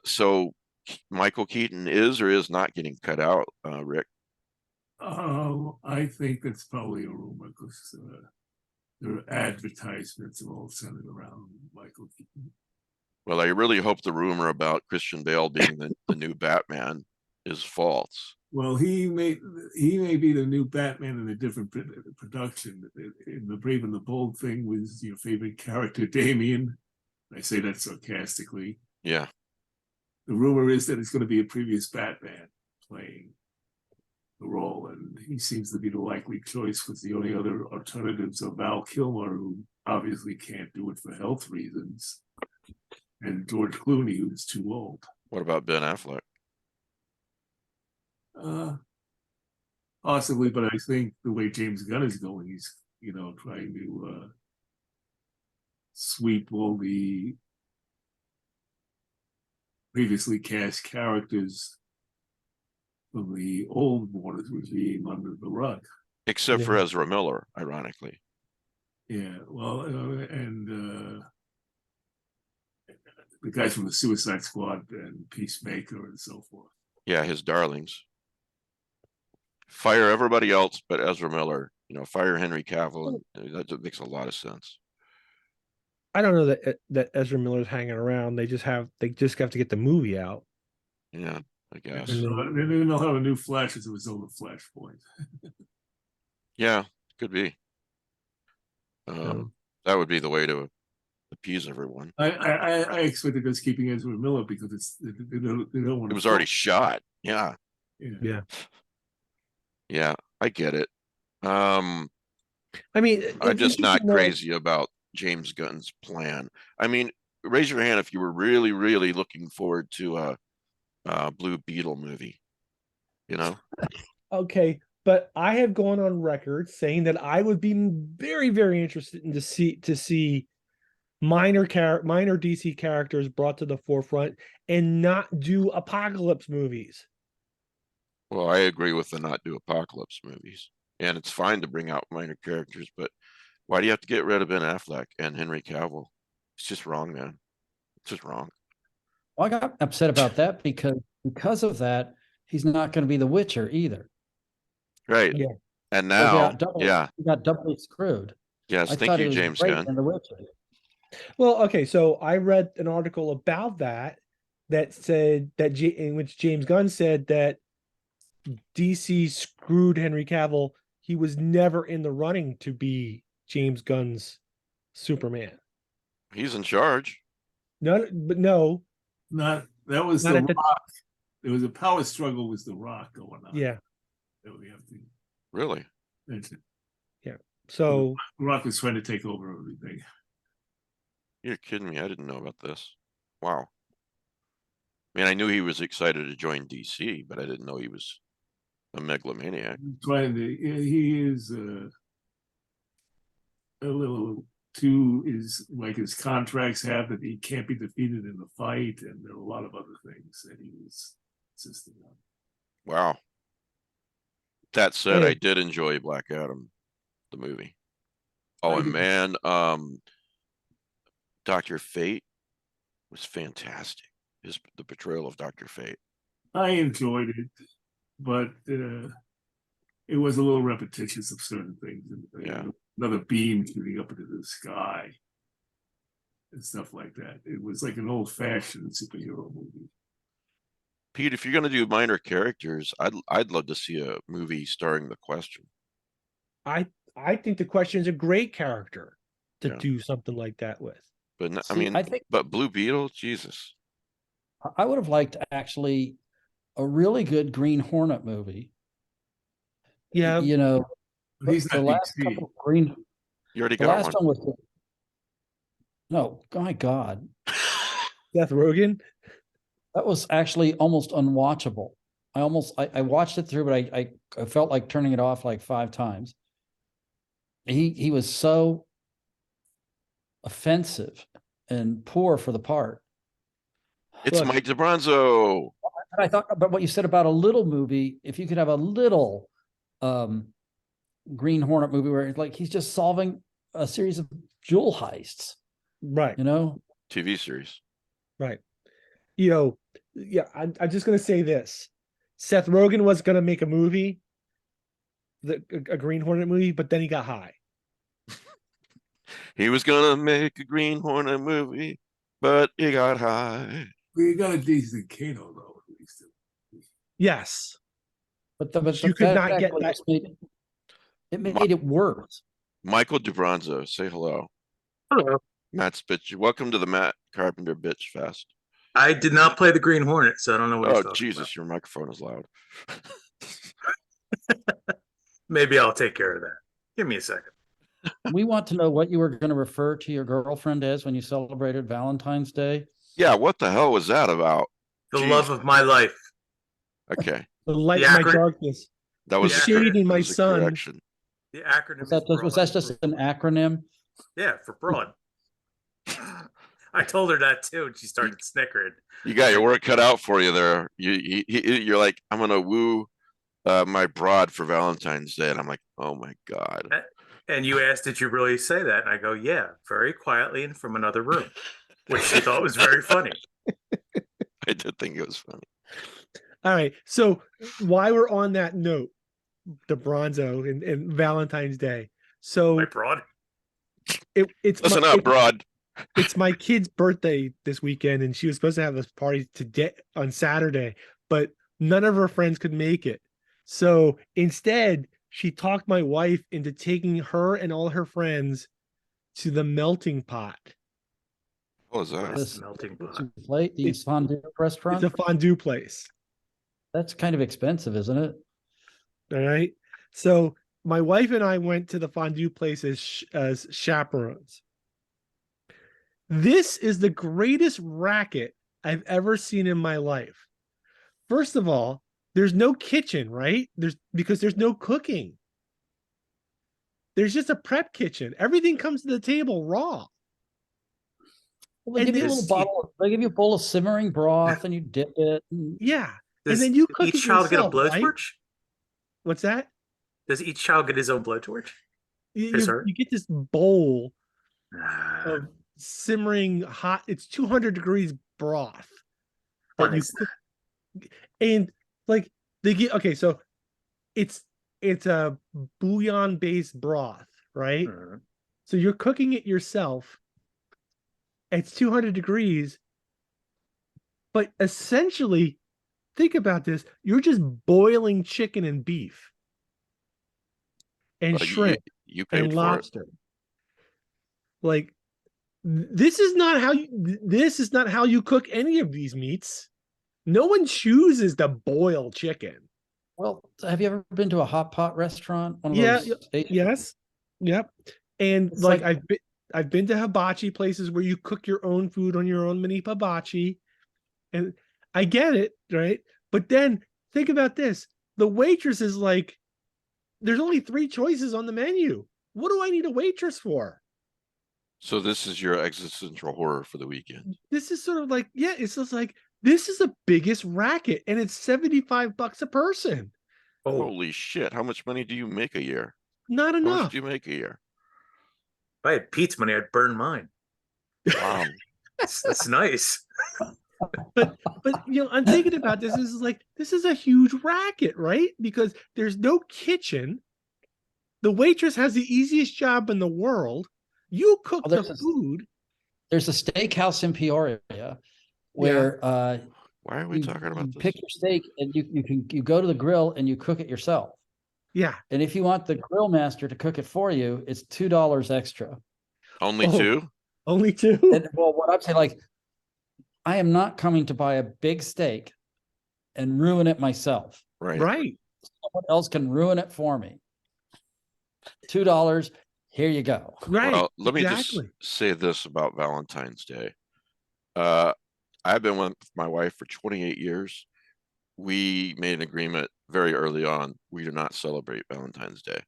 So Michael Keaton is or is not getting cut out, Rick? I think that's probably a rumor because there are advertisements all centered around Michael Keaton. Well, I really hope the rumor about Christian Bale being the new Batman is false. Well, he may be the new Batman in a different production. In the Brave and the Bold thing was your favorite character, Damien. I say that sarcastically. Yeah. The rumor is that it's going to be a previous Batman playing the role, and he seems to be the likely choice because the only other alternatives are Val Kilmer, who obviously can't do it for health reasons, and George Clooney, who's too old. What about Ben Affleck? Possibly, but I think the way James Gunn is going, he's trying to sweep all the previously cast characters from the old Warner's regime under the rug. Except for Yeah. Ezra Miller, ironically. Yeah, well, and the guys from the Suicide Squad and Peacemaker and so forth. Yeah, his darlings. Fire everybody else but Ezra Miller. Fire Henry Cavill. And that makes a lot of sense. I don't know that Ezra Miller's hanging around. They just have to get the movie out. Yeah, I guess. Then they'll have a new Flash as a result of Flashpoint. Yeah, could be. That would be the way to appease everyone. I expected us keeping Ezra Miller because they don't want It was already shot. Yeah. Yeah. Yeah, I get it. I mean, I'm just not crazy about James Gunn's plan. I mean, raise your hand if you were really, really looking forward to a Blue Beetle movie. Okay, but I have gone on record saying that I would be very, very interested in to see minor DC characters brought to the forefront and not do apocalypse movies. Well, I agree with the not do apocalypse movies. And it's fine to bring out minor characters, but why do you have to get rid of Ben Affleck and Henry Cavill? It's just wrong, man. It's just wrong. Well, I got upset about that because of that, he's not going to be the Witcher either. Right. Yeah. And now, he got doubly screwed. Yes, I thank thought you, he was James great Gunn. in The Witcher. Well, okay, so I read an article about that said that in which James Gunn said that DC screwed Henry Cavill. He was never in the running to be James Gunn's Superman. He's in charge. No, but no. That was Not The at the- Rock. There was a power struggle with The Rock going on. Yeah. That we have to Really? mention. So The Rock was trying to take over everything. You're kidding me. I didn't know about this. Wow. I mean, I knew he was excited to join DC, but I didn't know he was a megalomaniac. He is a little two is like his contracts have that he can't be defeated in the fight, and there are a lot of other things that he was insisting on. Wow. That said, Hey. I did enjoy Black Adam, the movie. Oh, I and did- man, Dr. Fate was fantastic. The portrayal of Dr. Fate. I enjoyed it, but it was a little repetitious of certain things. Yeah. Another beam shooting up into the sky and stuff like that. It was like an old-fashioned superhero movie. Pete, if you're gonna do minor characters, I'd love to see a movie starring the Question. I think the Question is a great character to Yeah. do something like that with. But I See, mean, I think but Blue Beetle, Jesus. I would have liked actually a really good Green Hornet movie. Yeah, You know, He's the not last DC. couple Green, You already the got last one was no, my God, Seth Rogen. that was actually almost unwatchable. I watched it through, but I felt like turning it off like 5 times. He was so offensive and poor for the part. It's Look. Mike DeBronzo. And I thought about what you said about a little movie. If you could have a little Green Hornet movie where like he's just solving a series of jewel heists, Right, you know? TV series. right. You know, yeah, I'm just gonna say this. Seth Rogen was gonna make a movie, a Green Hornet movie, but then he got high. He was gonna make a Green Hornet movie, but he got high. Well, you got a decent Kano, though, at least. Yes. But You could that not get actually that- just made it worse. Michael DeBronzo, say hello. Hello. Matt Spitz, welcome to the Matt Carpenter Bitch Fest. I did not play the Green Hornet, so I don't know what he's Oh, talking Jesus, your microphone is loud. about. Maybe I'll take care of that. Give me a second. We want to know what you were going to refer to your girlfriend as when you celebrated Valentine's Day. Yeah, what the hell was that about? The Jeez. love of my life. Okay, The light The in my acronym- darkness. that was The a shade cor- in my that was a sun. correction. The acronym Was that just an acronym? Yeah, for broad. I told her that too, and she started snickering. You got your work cut out for you there. You're like, I'm gonna woo my broad for Valentine's Day, and I'm like, oh my God. And you asked, did you really say that? And I go, yeah, very quietly and from another room, which she thought was very funny. I did think it was funny. All right. So while we're on that note, the Bronzo and Valentine's Day. So My broad. it's Listen my, up, broad. it's my kid's birthday this weekend, and she was supposed to have this party today on Saturday, but none of her friends could make it. So instead, she talked my wife into taking her and all her friends to the melting pot. What was What that? is the melting pot? The fondue restaurant. It's a fondue place. That's kind of expensive, isn't it? All right. So my wife and I went to the fondue place as chaperones. This is the greatest racket I've ever seen in my life. First of all, there's no kitchen, right? Because there's no cooking. There's just a prep kitchen. Everything comes to the table raw. Well, they And give you a this- little bottle. They give you a bowl of simmering broth, and you dip it. And Yeah. Does then you cook each it child get a yourself, right? blowtorch? What's that? Does each child get his own blowtorch? You, sir. you get this bowl Ah, of simmering hot, it's 200 degrees broth. what you is cook- And like they get, okay, so it's a bouillon based broth, right? that? So you're cooking it yourself. It's 200 degrees. But essentially, think about this. You're just boiling chicken and beef and Well, shrimp you paid and for it. lobster. Like this is not how you cook any of these meats. No one chooses to boil chicken. well, have you ever been to a hot pot restaurant? One of Yeah, those Asian- Yes. Yep. And It's like like- I've been to hibachi places where you cook your own food on your own mini hibachi. And I get it, right? But then think about this. The waitress is like, there's only 3 choices on the menu. What do I need a waitress for? So this is your existential horror for the weekend. This is sort of like, yeah, it's just like, this is the biggest racket, and it's $75 a person. Oh, Holy shit! How much money do you make a year? Not How much enough. do you make a year? if I had Pete's money, I'd burn mine. Wow. That's nice. But I'm thinking about this. This is like, this is a huge racket, right? Because there's no kitchen. The waitress has the easiest job in the world. You cook the food. There's a steakhouse in Peoria where Why are we talking about this? pick your steak and you go to the grill and you cook it yourself. Yeah. And if you want the grill master to cook it for you, it's $2 extra. Only Oh. two? Only two. And, well, what I'm saying, like, I am not coming to buy a big steak and ruin it myself. Right. Right. Someone else can ruin it for me. $2. Here you go. Right. Well, let me exactly. just say this about Valentine's Day. I've been with my wife for 28 years. We made an agreement very early on. We do not celebrate Valentine's Day.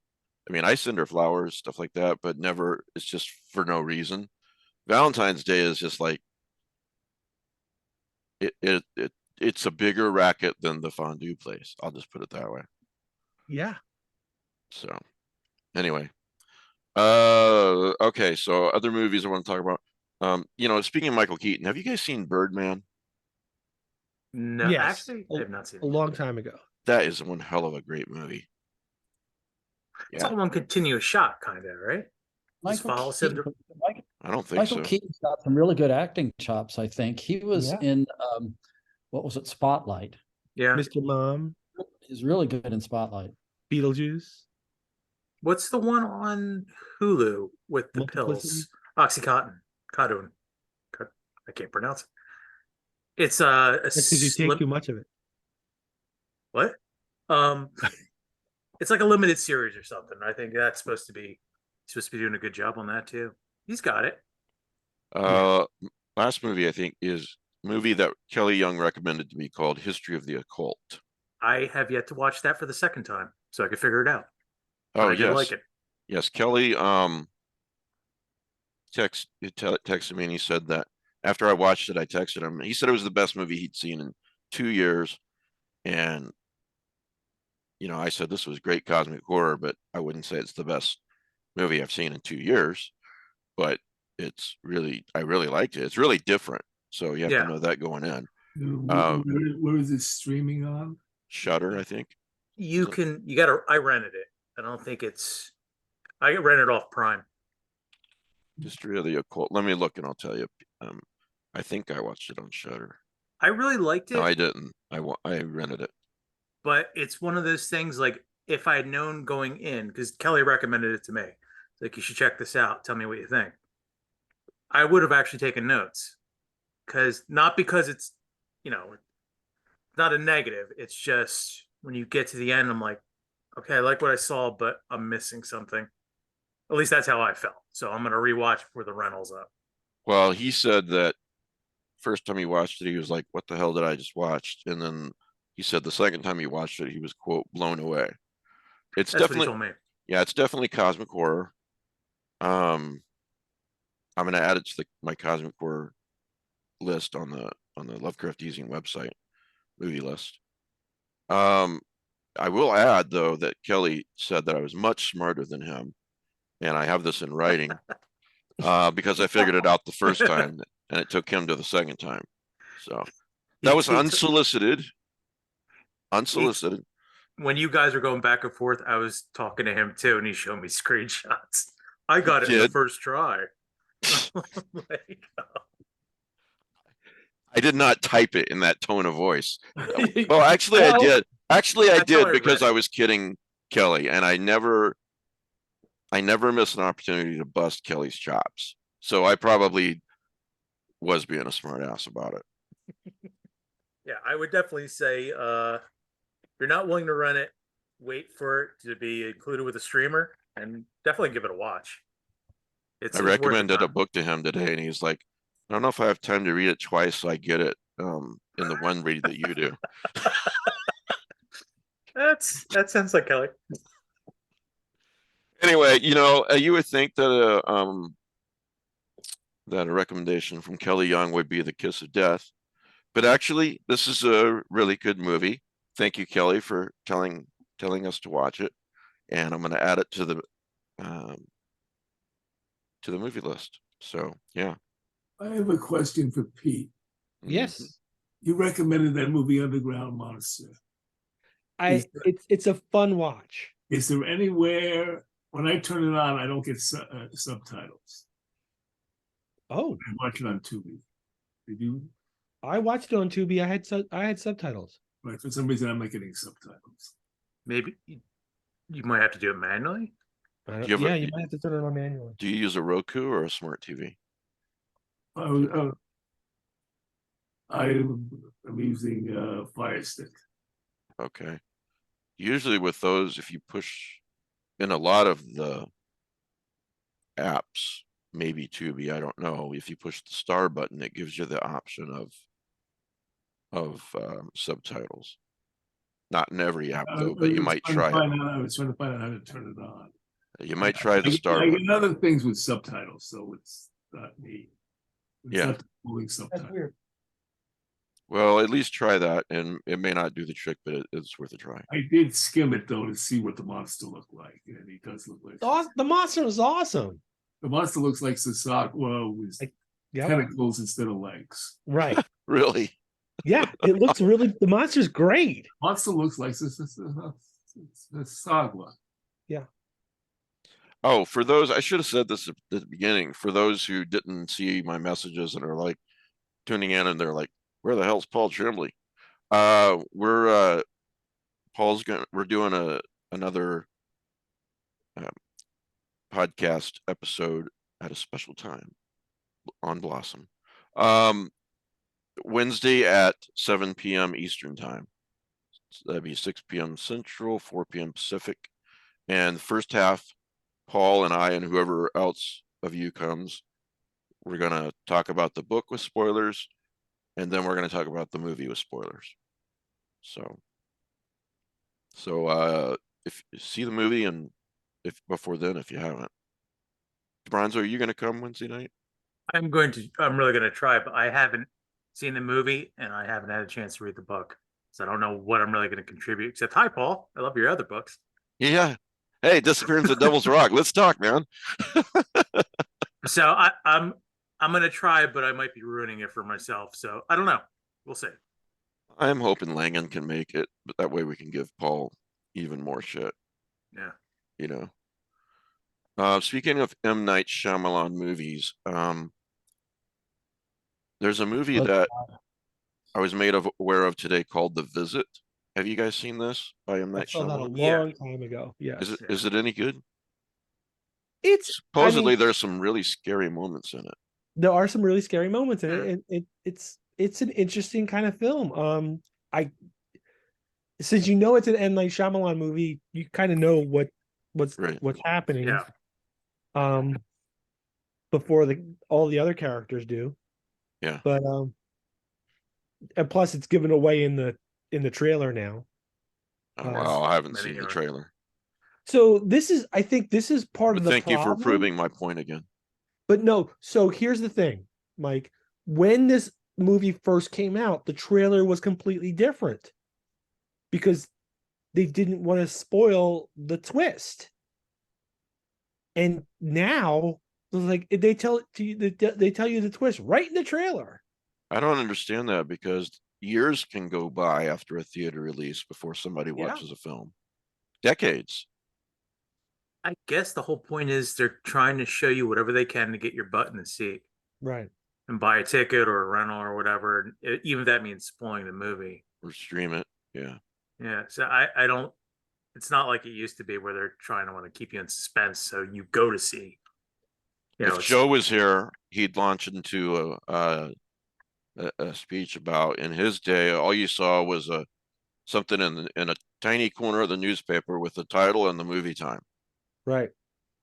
I mean, I send her flowers, stuff like that, but never, it's just for no reason. Valentine's Day is just like, it's a bigger racket than the fondue place. I'll just put it that way. Yeah. So anyway, okay. So other movies I want to talk about. Speaking of Michael Keaton, have you guys seen Birdman? No, Yes. actually, I have not seen A it. long time ago. That is one hell of a great movie. It's Yeah, all one continuous shot, kind of, right? Just Michael follows him. Keaton, I don't think Michael so. Keaton's got some really good acting chops, I think. He was Yeah. in what was it, Spotlight. Yeah. Mr. Mom, He's really good in Spotlight. Beetlejuice. What's the one on Hulu with the Multiplicity? pills? Oxycontin. Codone. I can't pronounce it. It's a That's because you take slip. too much of it. What? It's like a limited series or something. I think that's supposed to be doing a good job on that too. He's got it. Last movie I think is a movie that Kelly Young recommended to me called History of the Occult. I have yet to watch that for the second time, so I could figure it out. Oh, I did yes. like it. Yes, Kelly texted me and he said that after I watched it, I texted him. He said it was the best movie he'd seen in 2 years. And, I said this was great cosmic horror, but I wouldn't say it's the best movie I've seen in 2 years. But I really liked it. It's really different. So you have to know that going in. Where is it streaming on? Shudder, I think. I rented it. I don't think I rented off Prime. History of the Occult. Let me look and I'll tell you. I think I watched it on Shudder. I really liked it. No, I didn't. I rented it. But it's one of those things, like, if I had known going in, because Kelly recommended it to me, like, you should check this out, tell me what you think, I would have actually taken notes. Not because it's not a negative, it's just when you get to the end, I'm like, okay, I like what I saw, but I'm missing something. At least that's how I felt. So I'm gonna rewatch before the rental's up. Well, he said that first time he watched it, he was like, what the hell did I just watch? And then he said the second time he watched it, he was, quote, blown away. It's That's definitely, what he told me. yeah, it's definitely cosmic horror. I'm going to add it to my cosmic horror list on the Lovecraft Easing website, movie list. I will add though that Kelly said that I was much smarter than him, and I have this in writing because I figured it out the first time, and it took him to the second time. So that was unsolicited. When you guys were going back and forth, I was talking to him too, and he showed me screenshots. I got it in the first try. I did not type it in that tone of voice. Well, actually, I did. Actually, I did because I was kidding Kelly, and I never miss an opportunity to bust Kelly's chops. So I probably was being a smart ass about it. Yeah, I would definitely say if you're not willing to rent it, wait for it to be included with a streamer, and definitely give it a watch. I recommended a book to him today, and he's like, I don't know if I have time to read it twice, so I get it in the one read that you do. That sounds like Kelly. Anyway, you would think that that a recommendation from Kelly Young would be The Kiss of Death. But actually, this is a really good movie. Thank you, Kelly, for telling us to watch it. And I'm going to add it to the movie list. So, yeah. I have a question for Pete. Yes. You recommended that movie Underground Monster. It's a fun watch. Is there anywhere when I turn it on, I don't get subtitles? Oh, I watch it on Tubi. Did you? I watched it on Tubi. I had subtitles. Right. For some reason, I'm not getting subtitles. Maybe you might have to do it manually. You might have to turn it on manually. Do you use a Roku or a smart TV? I'm using Fire Stick. Okay. Usually with those, if you push in a lot of the apps, maybe Tubi, I don't know, if you push the star button, it gives you the option of subtitles. Not in every app though, but you might try it. I was trying to find out how to turn it on. You might try the star I button. get other things with subtitles, so it's not me. It's Yeah. not the moving That's subtitles. weird. Well, at least try that, and it may not do the trick, but it's worth a try. I did skim it though to see what the monster looked like, and he does look like The monster was awesome. the monster looks like Sasagwa with Yeah. tentacles instead of legs. Right. Really? Yeah. It looks really. The monster's great. Monster looks like Sasagwa. Oh, for those, I should have said this at the beginning. For those who didn't see my messages and are like tuning in and they're like, where the hell's Paul Tremblay? We're doing another podcast episode at a special time on Blossom. Wednesday at 7 p.m. Eastern time. So that'd be 6 p.m. Central, 4 p.m. Pacific. And the first half, Paul and I and whoever else of you comes, we're going to talk about the book with spoilers, and then we're going to talk about the movie with spoilers. So if you see the movie, and if before then, if you haven't, Bronzo, are you going to come Wednesday night? I'm really going to try, but I haven't seen the movie and I haven't had a chance to read the book. So I don't know what I'm really going to contribute, except, hi, Paul, I love your other books. Yeah. Hey, Disappearance of Devil's Rock. Let's talk, man. So I'm going to try, but I might be ruining it for myself. So I don't know. We'll see. I'm hoping Langan can make it, but that way we can give Paul even more shit. Yeah. You know. Speaking of M. Night Shyamalan movies, there's a movie that I was made aware of today called The Visit. Have you guys seen this by M. I Night saw that a Shyamalan? long time ago. Yeah. Is it any good? It's Supposedly there's some really scary moments in it. There are some really scary moments in it, and it's an interesting kind of film. Since you know it's an M. Night Shyamalan movie, you kind of know what's happening. Yeah. Before all the other characters do. Yeah. But and plus it's given away in the trailer now. Oh, wow, I haven't seen the trailer. So I think this is part of the Thank you for problem. proving my point again. But no, so here's the thing, Mike. When this movie first came out, the trailer was completely different because they didn't want to spoil the twist. And now, like, they tell you the twist right in the trailer. I don't understand that, because years can go by after a theater release before somebody watches a film. Decades. I guess the whole point is they're trying to show you whatever they can to get your butt in the seat. Right. And buy a ticket or a rental or whatever, even if that means spoiling the movie. Or stream it. Yeah. Yeah. So I don't, it's not like it used to be where they're trying to want to keep you in suspense. So you go to see. If Joe was here, he'd launch into a speech about, in his day, all you saw was something in a tiny corner of the newspaper with the title and the movie time. Right.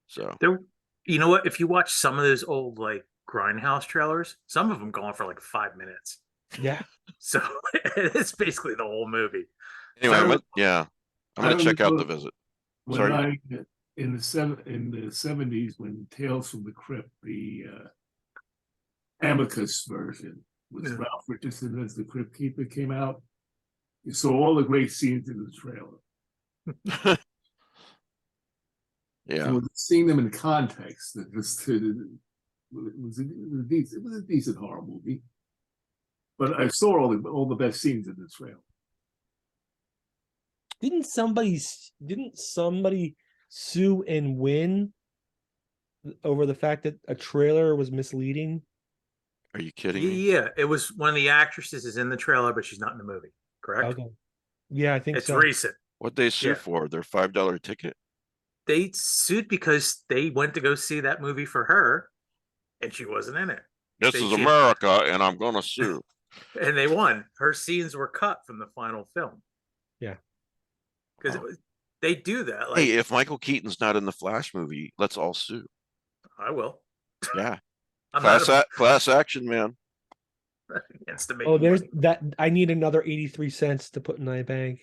So you know what? If you watch some of those old like Grindhouse trailers, some of them go on for like 5 minutes. Yeah. So it's basically the whole movie. Anyway, I'm gonna check out The Visit. Sorry. In the 70s, when Tales from the Crypt, the Amicus version with Yeah. Ralph Richardson as the Crypt Keeper came out. You saw all the great scenes in the trailer. Yeah. So seeing them in context, it was a decent horror movie. But I saw all the best scenes in the trailer. Didn't somebody sue and win over the fact that a trailer was misleading? Are you kidding me? Yeah, it was one of the actresses is in the trailer, but she's not in the movie. Correct? Okay. Yeah, I think It's so. recent. What'd they sue Yeah. for? Their $5 ticket? They sued because they went to go see that movie for her, and she wasn't in it. This They is changed- America, and I'm gonna sue. And they won. Her scenes were cut from the final film. Yeah. Because Oh. they do that. Like, Hey, if Michael Keaton's not in the Flash movie, let's all sue. I will. Yeah. I'm Class action, man. not against the Oh, there's that. I need another 83 cents to put in my bank.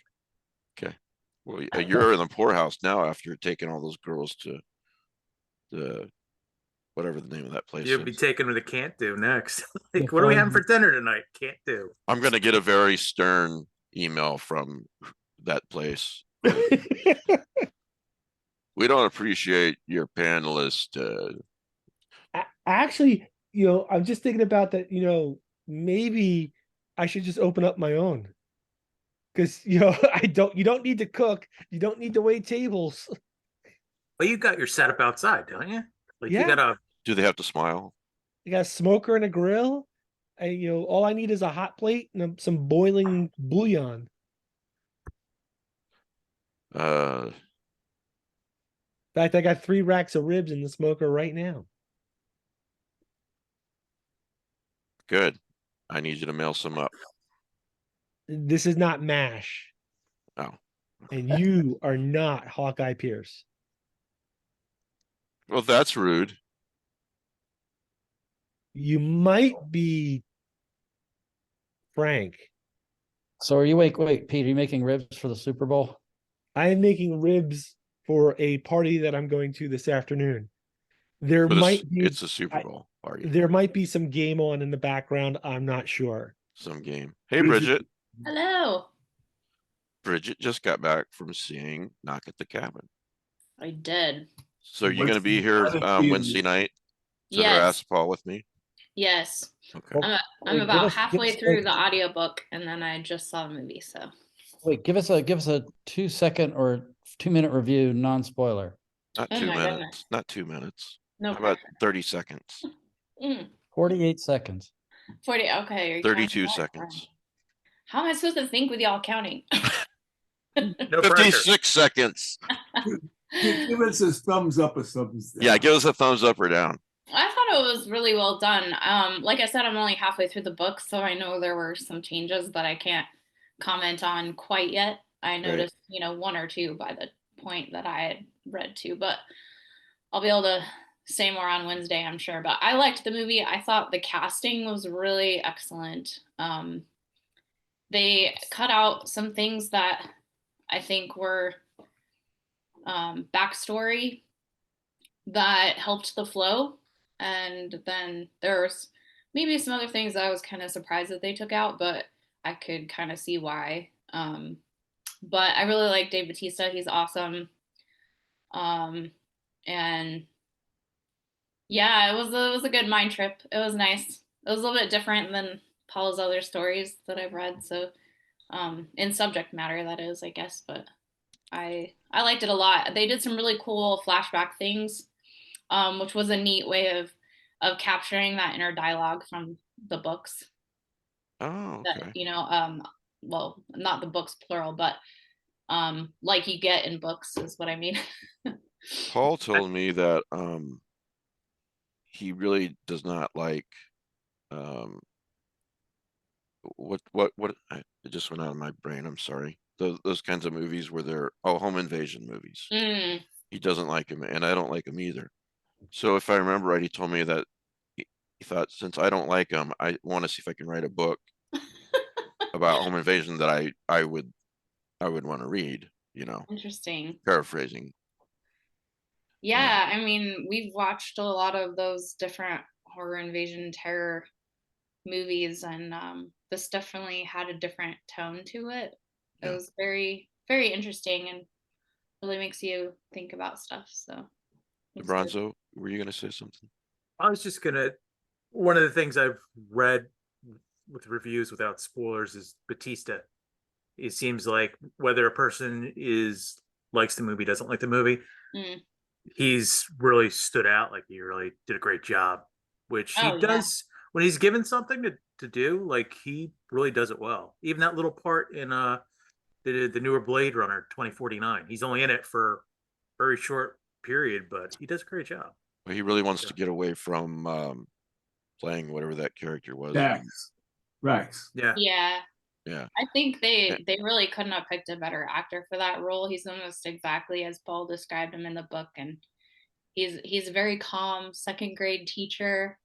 Well, you're in the poorhouse now after taking all those girls to the whatever the name of that place You'll be is. taken with a can't do next. Like, The what are we fun- having for dinner tonight? Can't do. I'm gonna get a very stern email from that place. We don't appreciate your panelist. Actually, I'm just thinking about that. Maybe I should just open up my own. Because you don't need to cook. You don't need to wait tables. Well, you got your setup outside, don't you? Like, Yeah. you got a Do they have to smile? You got a smoker and a grill. And all I need is a hot plate and some boiling bouillon. Uh, In fact, I got 3 racks of ribs in the smoker right now. good. I need you to mail some up. This is not MASH. Oh. And you are not Hawkeye Pierce. Well, that's rude. You might be Frank. So are you wait, Pete, are you making ribs for the Super Bowl? I am making ribs for a party that I'm going to this afternoon. There But might be it's a Super Bowl party. there might be some game on in the background. I'm not sure. Some game. Hey, Bridget. Hello. Bridget just got back from seeing Knock at the Cabin. I did. So you're going to be here Wednesday night to harass Yes. Paul with me? Yes. Okay. I'm Wait, about give us halfway a- through the audiobook and then I just saw the movie, so Wait, give us a 2-second or 2-minute review, non-spoiler. Not Oh 2 my minutes. goodness. Not 2 minutes. no How about pressure. 30 seconds? 48 seconds. 40. Okay. You're 32 counting that? seconds. How am I supposed to think with y'all counting? no pressure. 56 seconds. Give us a thumbs up or something. Yeah, give us a thumbs up or down. I thought it was really well done. Like I said, I'm only halfway through the book, so I know there were some changes that I can't comment on quite yet. I noticed, 1 or 2 by the point that I had read to, but I'll be able to say more on Wednesday, I'm sure. But I liked the movie. I thought the casting was really excellent. They cut out some things that I think were backstory that helped the flow. And then there's maybe some other things that I was kind of surprised that they took out, but I could kind of see why. But I really like Dave Bautista. He's awesome. And yeah, it was a good mind trip. It was nice. It was a little bit different than Paul's other stories that I've read. So in subject matter, that is, I guess, but I liked it a lot. They did some really cool flashback things, which was a neat way of capturing that inner dialogue from the books. Oh, That, okay. well, not the books plural, but like you get in books is what I mean. Paul told me that he really does not like what it just went out of my brain. I'm sorry. Those kinds of movies where they're home invasion movies. Mm. He doesn't like them, and I don't like them either. So if I remember right, he told me that he thought, since I don't like them, I want to see if I can write a book about home invasion that I would want to read. Interesting. Paraphrasing. Yeah, I mean, we've watched a lot of those different horror invasion terror movies, and this definitely had a different tone to it. It Yeah. was very, very interesting and really makes you think about stuff. So it was good. Bronzo, were you gonna say something? I was just gonna. One of the things I've read with reviews without spoilers is Batista. It seems like whether a person likes the movie, doesn't like the movie, Mm. he's really stood out. Like he really did a great job, which he Oh, yeah. does when he's given something to do. Like he really does it well. Even that little part in the newer Blade Runner 2049. He's only in it for a very short period, but he does a great job. Well, he really wants to Yeah. get away from playing whatever that character was. Rex. Yeah. Yeah. Yeah. I think Yeah. they really couldn't have picked a better actor for that role. He's almost exactly as Paul described him in the book, and he's a very calm second grade teacher,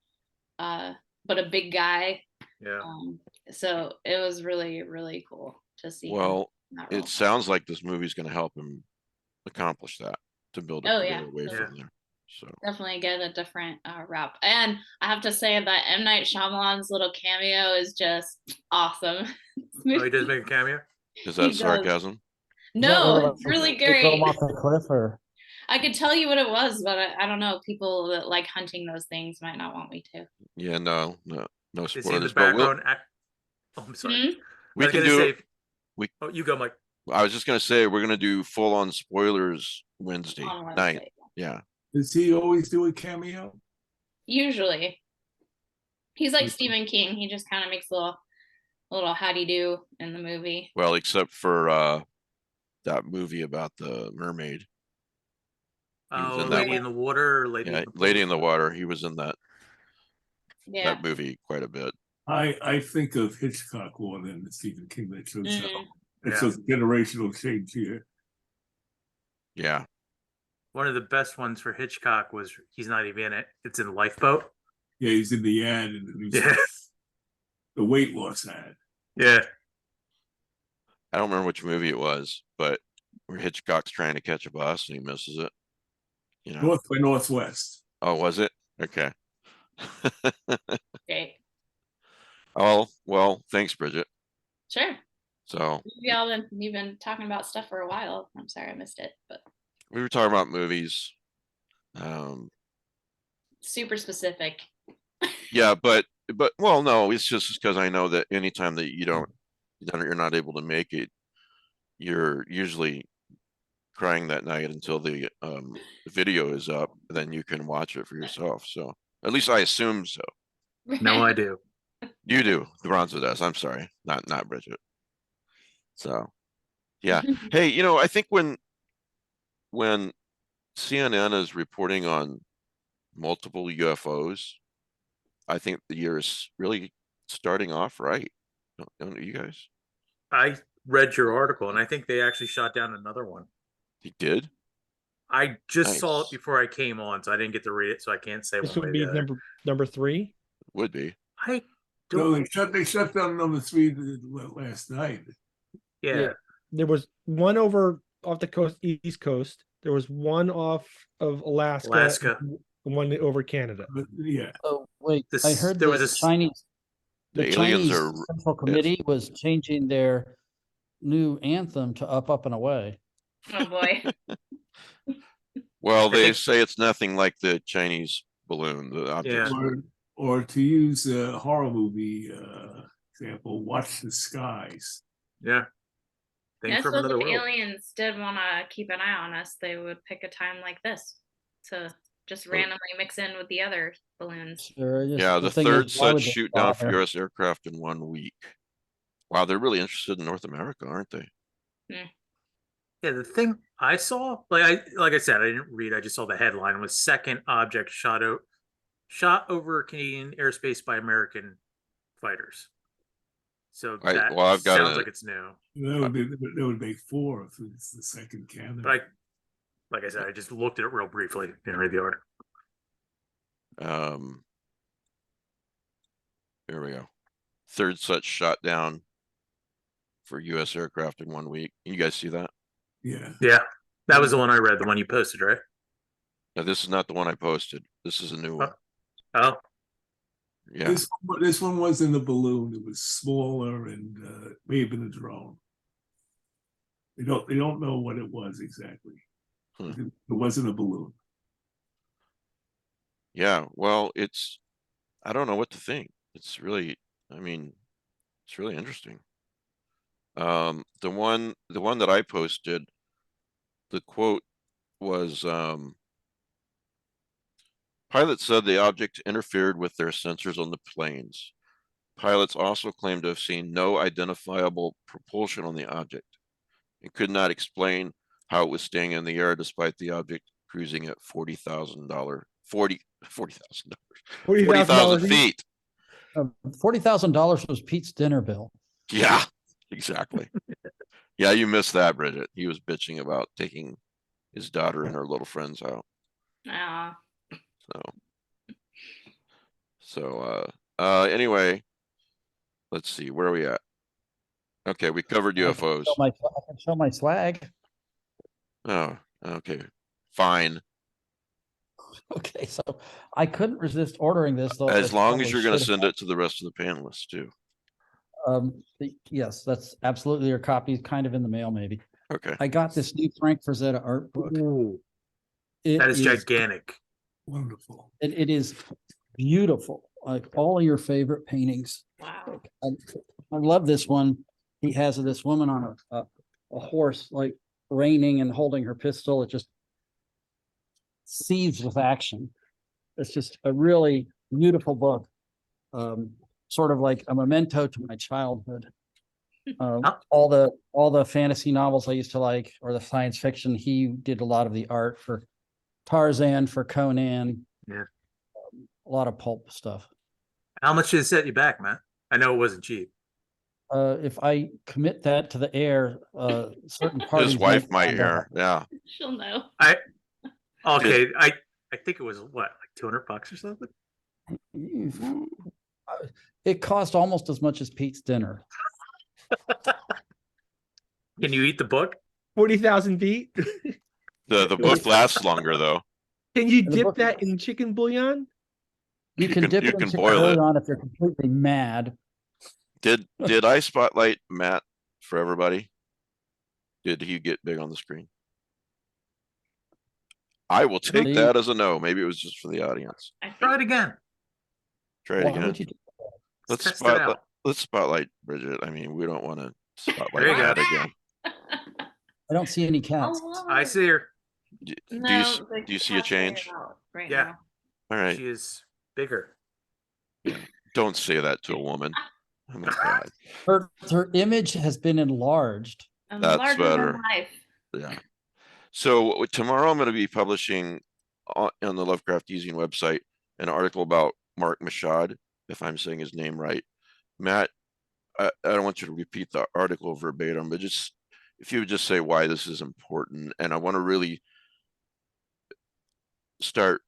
but a big guy. Yeah. So it was really, really cool to see him Well, in that role. it sounds like this movie's gonna help him accomplish that, to build a Oh, career yeah. away Yeah. from there. So Definitely get a different rap. And I have to say that M. Night Shyamalan's little cameo is just awesome. Oh, he does make a cameo. is He that does. sarcasm? No, it's really They throw him great. off the cliff, or I could tell you what it was, but I don't know. People that like hunting those things might not want me to. Yeah, no Is he in the spoilers, but background act? Oh, I'm sorry. Hmm? I we was can gonna do. say. we- Oh, you go, Mike. I was just gonna say we're gonna do full on spoilers Wednesday On night. Wednesday. Yeah. Does he always do a cameo? Usually. He's like Okay. Stephen King. He just kind of makes a little howdy do in the movie. Well, except for that movie about the mermaid. He was Oh, in that Lady one. in the Water, or Lady Yeah, in the Lady Pool? in the Water. He was in Yeah. that movie quite a bit. I think of Hitchcock more than Stephen King. That shows Mhm. how it Yeah. shows generational change here. Yeah. One of the best ones for Hitchcock was he's not even in it. It's in Lifeboat. Yeah, he's in the ad in the Yeah. the weight loss ad. Yeah. I don't remember which movie it was, but where Hitchcock's trying to catch a bus and he misses it. You know. North by Northwest. Oh, was it? Okay. Great. Oh, well, thanks, Bridget. Sure. So You've been talking about stuff for a while. I'm sorry I missed it, but we were talking about movies. super specific. Yeah, but well, no, it's just because I know that anytime that you're not able to make it, you're usually crying that night until the video is up, then you can watch it for yourself. So at least I assume so. No, I do. You do. Bronzo does. I'm sorry, not Bridget. So yeah. Hey, I think when CNN is reporting on multiple UFOs, I think the year is really starting off right. Don't you guys? I read your article, and I think they actually shot down another one. He did? I just saw it Nice. before I came on, so I didn't get to read it, so I can't say This one way would or be the other. number 3. Would be. I No, don't. they shut down number 3 last night. Yeah. There was one over off the coast, East Coast. There was one off of Alaska. And one over Canada. But yeah, oh wait, I This- heard there the was a- Chinese. The The aliens Chinese are Central Committee was changing their new anthem to "Up and Away." Oh boy. Well, I they think- say it's nothing like the Chinese balloon. The objects. Yeah. or to use a horror movie example, Watch the Skies. Yeah. Thing I from suppose another if world. aliens did want to keep an eye on us, they would pick a time like this to just randomly mix in with the other balloons. Sure, just Yeah, the thing third is, why said would they shoot down for bother? U.S. aircraft in 1 week. Wow, they're really interested in North America, aren't they? Yeah, the thing I saw, like I said, I didn't read. I just saw the headline was second object shot over Canadian airspace by American fighters. So that I've got sounds a- like it's new. That would make 4 if it's the second Canada. But like I said, I just looked at it real briefly. Didn't read the article. Here we go. Third such shot down for U.S. aircraft in 1 week. You guys see that? Yeah. Yeah, that was the one I read. The one you posted, right? Now, this is not the one I posted. This is a new one. Oh, Yeah. This one wasn't a balloon. It was smaller and may have been a drone. They don't know what it was exactly. Hmm. It wasn't a balloon. Yeah. Well, I don't know what to think. It's really, I mean, it's really interesting. The one that I posted, the quote was, pilots said the object interfered with their sensors on the planes. Pilots also claimed to have seen no identifiable propulsion on the object and could not explain how it was staying in the air despite the object cruising at $40,000 $40,000 feet. $40,000 was Pete's dinner bill. Yeah, exactly. Yeah, you missed that, Bridget. He was bitching about taking his daughter and her little friends out. Ah, Anyway, let's see, where are we at? Okay, we covered UFOs. I can show my swag. Oh, okay, fine. Okay, so I couldn't resist ordering this though. As I long as probably you're going to should send it to the rest of the panelists too. have. Yes, that's absolutely your copy, kind of in the mail, maybe. Okay. I got this new Frank Frazetta art book. Ooh. That is gigantic. Wonderful. It is beautiful, like all of your favorite paintings. wow. I love this one. He has this woman on a horse, like reining and holding her pistol. It just seethes with action. It's just a really beautiful book. Sort of like a memento to my childhood. All the fantasy novels I used to like, or the science fiction, he did a lot of the art for Tarzan, for Conan. Yeah. A lot of pulp stuff. How much did it set you back, Matt? I know it wasn't cheap. If I commit that to the air, certain parties. His wife might find out. hear. Yeah. She'll know. Okay, I think it was what, like $200 or something? It cost almost as much as Pete's dinner. Can you eat the book? 40,000 feet. The book lasts longer though. Can you And the dip book- that in chicken bouillon? You can dip you it in can chicken boil it. bouillon if you're completely mad. Did I spotlight Matt for everybody? Did he get big on the screen? I will take Lee- that as a no. Maybe it was just for the audience. I Try think it again. Try it Why again. would you do Let's test it out. spotlight Bridget. I mean, we don't want to There spotlight you go. that again. I don't see any cats. Oh, I see her. Do no, the you see a cat's figured change? out right Yeah. now. All right. She is bigger. Don't say that to a woman. Oh my God. Her image has been enlarged. I'm That's larger than better. life. Yeah. So tomorrow I'm going to be publishing on the Lovecraft Using website an article about Mark Mashad, if I'm saying his name right. Matt, I don't want you to repeat the article verbatim, but just if you would just say why this is important. And I want to really start,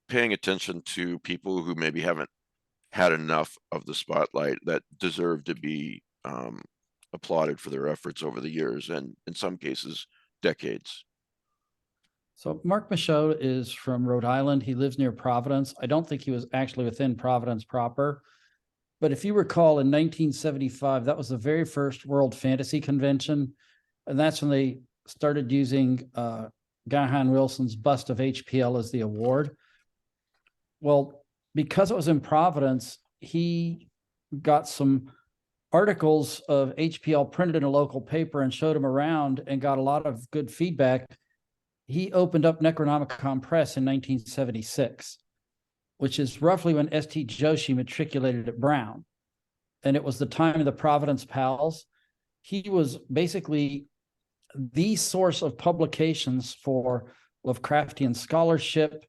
paying attention to people who maybe haven't had enough of the spotlight, that deserve to be applauded for their efforts over the years, and in some cases, decades. So Mark Michaud is from Rhode Island. He lives near Providence. I don't think he was actually within Providence proper. But if you recall, in 1975, that was the very first World Fantasy Convention. And that's when they started using Gahan Wilson's bust of HPL as the award. Well, because it was in Providence, he got some articles of HPL printed in a local paper and showed them around and got a lot of good feedback. He opened up Necronomicon Press in 1976, which is roughly when S.T. Joshi matriculated at Brown. And it was the time of the Providence Pals. He was basically the source of publications for Lovecraftian scholarship,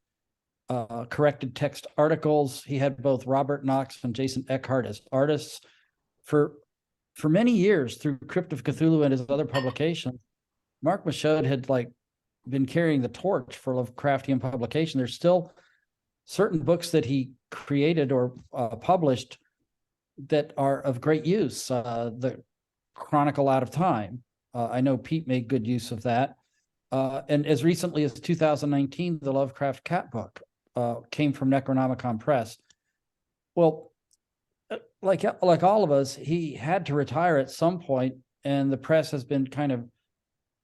corrected text articles. He had both Robert Knox and Jason Eckhart as artists. For many years, through Crypt of Cthulhu and his other publications, Mark Michaud had been carrying the torch for Lovecraftian publication. There's still certain books that he created or published that are of great use. The Chronicle Out of Time. I know Pete made good use of that. And as recently as 2019, the Lovecraft Cat book. came from Necronomicon Press. Well, like all of us, he had to retire at some point, and the press has been kind of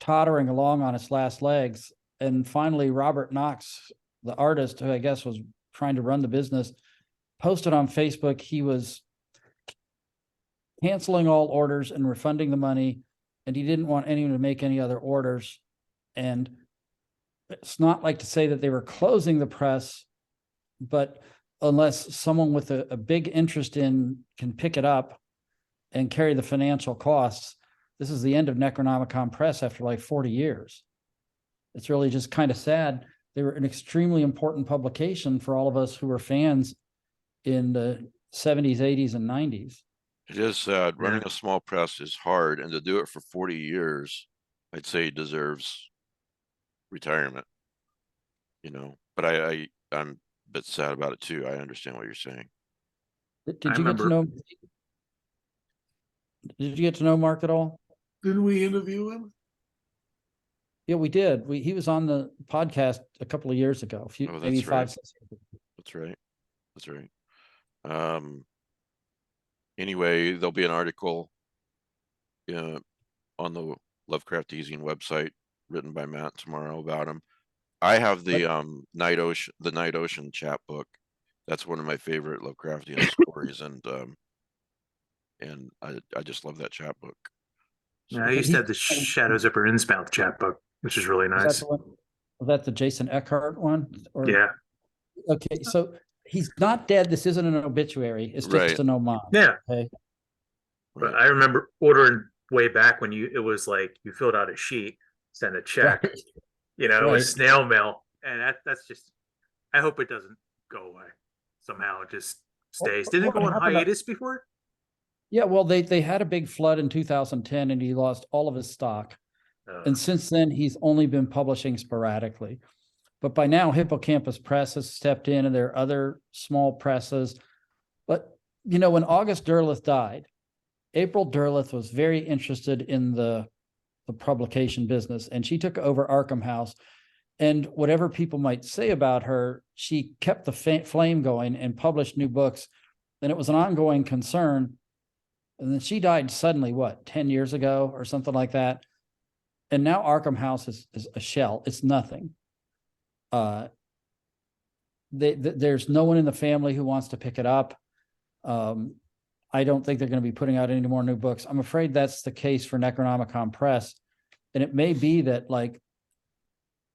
tottering along on its last legs. And finally, Robert Knox, the artist who I guess was trying to run the business, posted on Facebook he was canceling all orders and refunding the money, and he didn't want anyone to make any other orders. And it's not like to say that they were closing the press, but unless someone with a big interest in can pick it up and carry the financial costs, this is the end of Necronomicon Press after like 40 years. It's really just kind of sad. They were an extremely important publication for all of us who were fans in the 70s, 80s, and 90s. It is sad. Running a small press is hard, and to do it for 40 years, I'd say he deserves retirement. You know, but I'm a bit sad about it too. I understand what you're saying. Did you get to know? Did you get to know Mark at all? Didn't we interview him? Yeah, we did. He was on the podcast a couple of years ago, maybe that's right. 5, 6 years ago. That's right. That's right. Anyway, there'll be an article on the Lovecraft Easing website written by Matt tomorrow about him. I have the Night Ocean chat book. That's one of my favorite Lovecraftian stories, and I just love that chat book. So, yeah, I used to have the Shadows Upper Innsmouth chat book, which is really nice. Was that the Jason Eckhart one? Or, yeah. Okay, so he's not dead. This isn't an obituary. It's just an homage. Yeah. Okay. But I remember ordering way back when it was like you filled out a sheet, send a check. Right. You know, it was snail mail, and that's just. I hope it doesn't go away somehow. It just stays. Didn't it go on hiatus before? Yeah, well, they had a big flood in 2010, and he lost all of his stock. And since then, he's only been publishing sporadically. But by now, Hippocampus Press has stepped in, and there are other small presses. But you know, when August Derleth died, April Derleth was very interested in the publication business, and she took over Arkham House. And whatever people might say about her, she kept the flame going and published new books. And it was an ongoing concern. And then she died suddenly, 10 years ago or something like that. And now Arkham House is a shell. It's nothing. There's no one in the family who wants to pick it up. I don't think they're going to be putting out any more new books. I'm afraid that's the case for Necronomicon Press. And it may be that like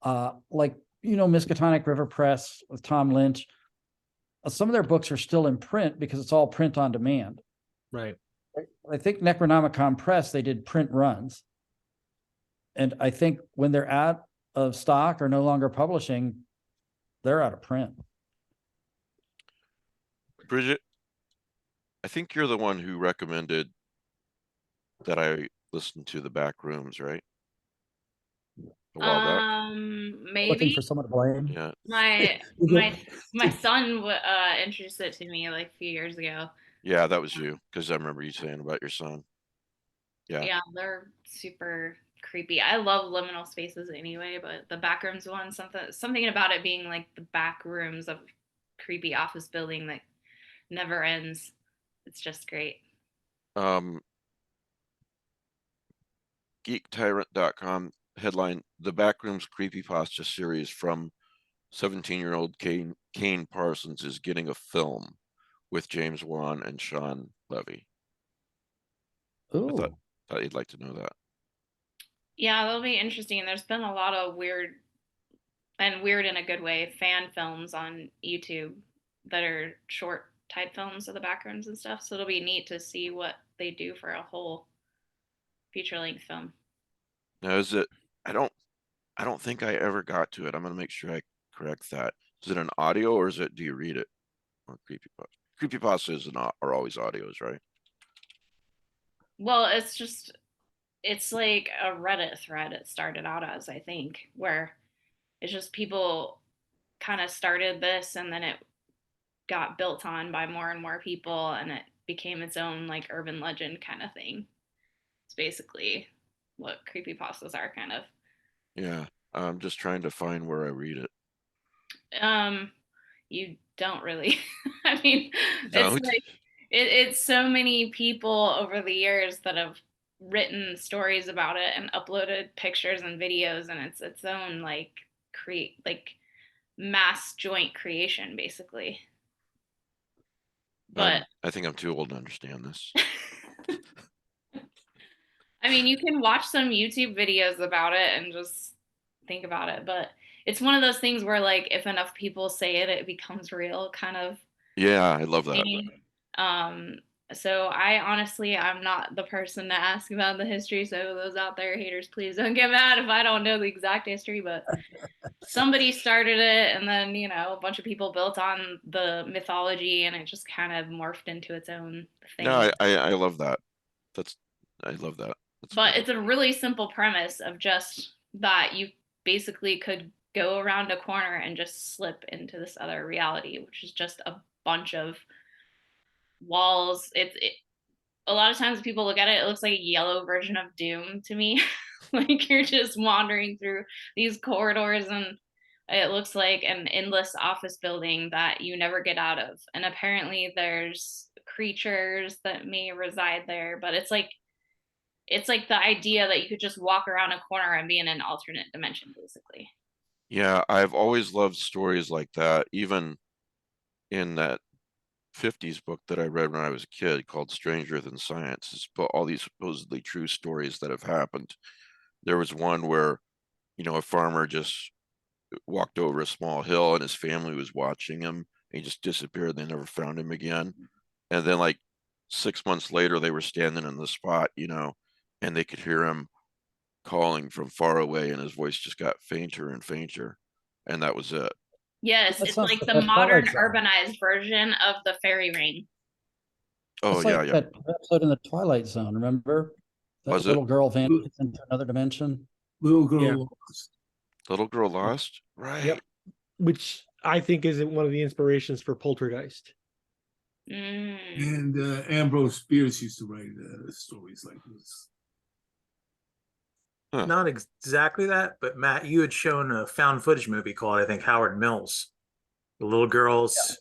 Miskatonic River Press with Tom Lynch, some of their books are still in print because it's all print on demand. Right. I think Necronomicon Press, they did print runs. And I think when they're out of stock or no longer publishing, they're out of print. Bridget, I think you're the one who recommended that I listen to the Back Rooms, right? A while back. Maybe. Looking for someone to blame. Yeah. My son introduced it to me like a few years ago. Yeah, that was you, because I remember you saying about your son. Yeah. Yeah, they're super creepy. I love liminal spaces anyway, but the Backrooms one, something about it being like the back rooms of creepy office building that never ends. It's just great. GeekTyrant.com headline: The Backrooms Creepypasta series from 17-year-old Kane Parsons is getting a film with James Wan and Sean Levy. Ooh. I thought you'd like to know that. Yeah, that'll be interesting. There's been a lot of weird in a good way, fan films on YouTube that are short type films of the Backrooms and stuff. So it'll be neat to see what they do for a whole feature-length film. Now, is it? I don't think I ever got to it. I'm gonna make sure I correct that. Is it an audio or do you read it? Or creepypastas are always audios, right? Well, it's like a Reddit thread it started out as, I think, where it's just people kind of started this and then it got built on by more and more people and it became its own like urban legend kind of thing. It's basically what creepypastas are, kind of. Yeah, I'm just trying to find where I read it. you don't really. I mean, it's Don't. like it's so many people over the years that have written stories about it and uploaded pictures and videos, and it's its own like create like mass joint creation basically. But I think I'm too old to understand this. I mean, you can watch some YouTube videos about it and just think about it, but it's one of those things where like if enough people say it, it becomes real kind of Yeah, I love that. thing. Um, so I honestly, I'm not the person to ask about the history. So those out there, haters, please don't get mad if I don't know the exact history, but somebody started it and then, you know, a bunch of people built on the mythology and it just kind of morphed into its own thing. No, I love that. I love that. That's But cool. it's a really simple premise of just that you basically could go around a corner and just slip into this other reality, which is just a bunch of walls. A lot of times people look at it, it looks like a yellow version of Doom to me. Like you're just wandering through these corridors and it looks like an endless office building that you never get out of. And apparently there's creatures that may reside there, but it's like the idea that you could just walk around a corner and be in an alternate dimension basically. Yeah, I've always loved stories like that. Even in that 50s book that I read when I was a kid called Stranger Than Science, it's put all these supposedly true stories that have happened. There was one where, you know, a farmer just walked over a small hill and his family was watching him. And he just disappeared. They never found him again. And then like 6 months later, they were standing in the spot, you know, and they could hear him calling from far away and his voice just got fainter and fainter. And that was it. Yes, That it's sounds like like the that modern Twilight Zone. urbanized version of the fairy ring. Oh, It's yeah, like yeah. that episode in the Twilight Zone, remember? That Was it little girl vanishes into another dimension. Little girl Yeah. lost. Little Girl Lost? Right. Yep. Which I think is one of the inspirations for Poltergeist. Mm. And Ambrose Bierce used to write stories like this. Huh. Not exactly that, but Matt, you had shown a found footage movie called, I think, Howard Mills. The little girls.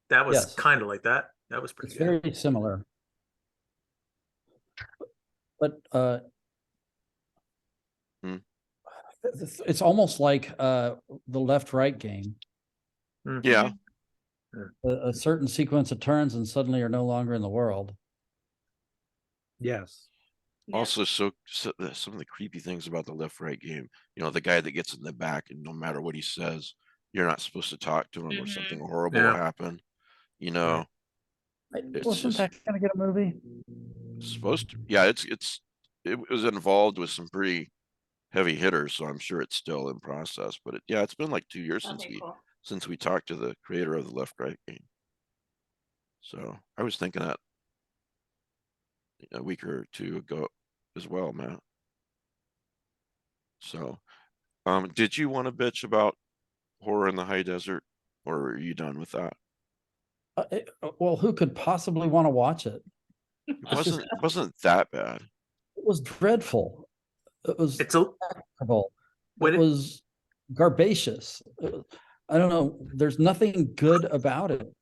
That was Yes. kind of like that. That was pretty It's good. very similar. But Hmm. it's almost like the left-right game. Mhm. Yeah. A certain sequence of turns and suddenly you're no longer in the world. Yes. Yeah. Also, some of the creepy things about the left-right game, you know, the guy that gets in the back and no matter what he says, you're not supposed to talk to him or something horrible will Yeah. happen. You know, It's Wasn't just- that going to get a movie? supposed to. Yeah, it was involved with some pretty heavy hitters, so I'm sure it's still in process. But it's been like 2 years That'd be cool. since we talked to the creator of the left-right game. So I was thinking that a week or two ago as well, Matt. So, did you want to bitch about Horror in the High Desert, or are you done with that? Well, who could possibly want to watch it? It It's just- wasn't that bad. It was dreadful. It was It's a terrible. When It it- was garbaceous. I don't know. There's nothing good about it.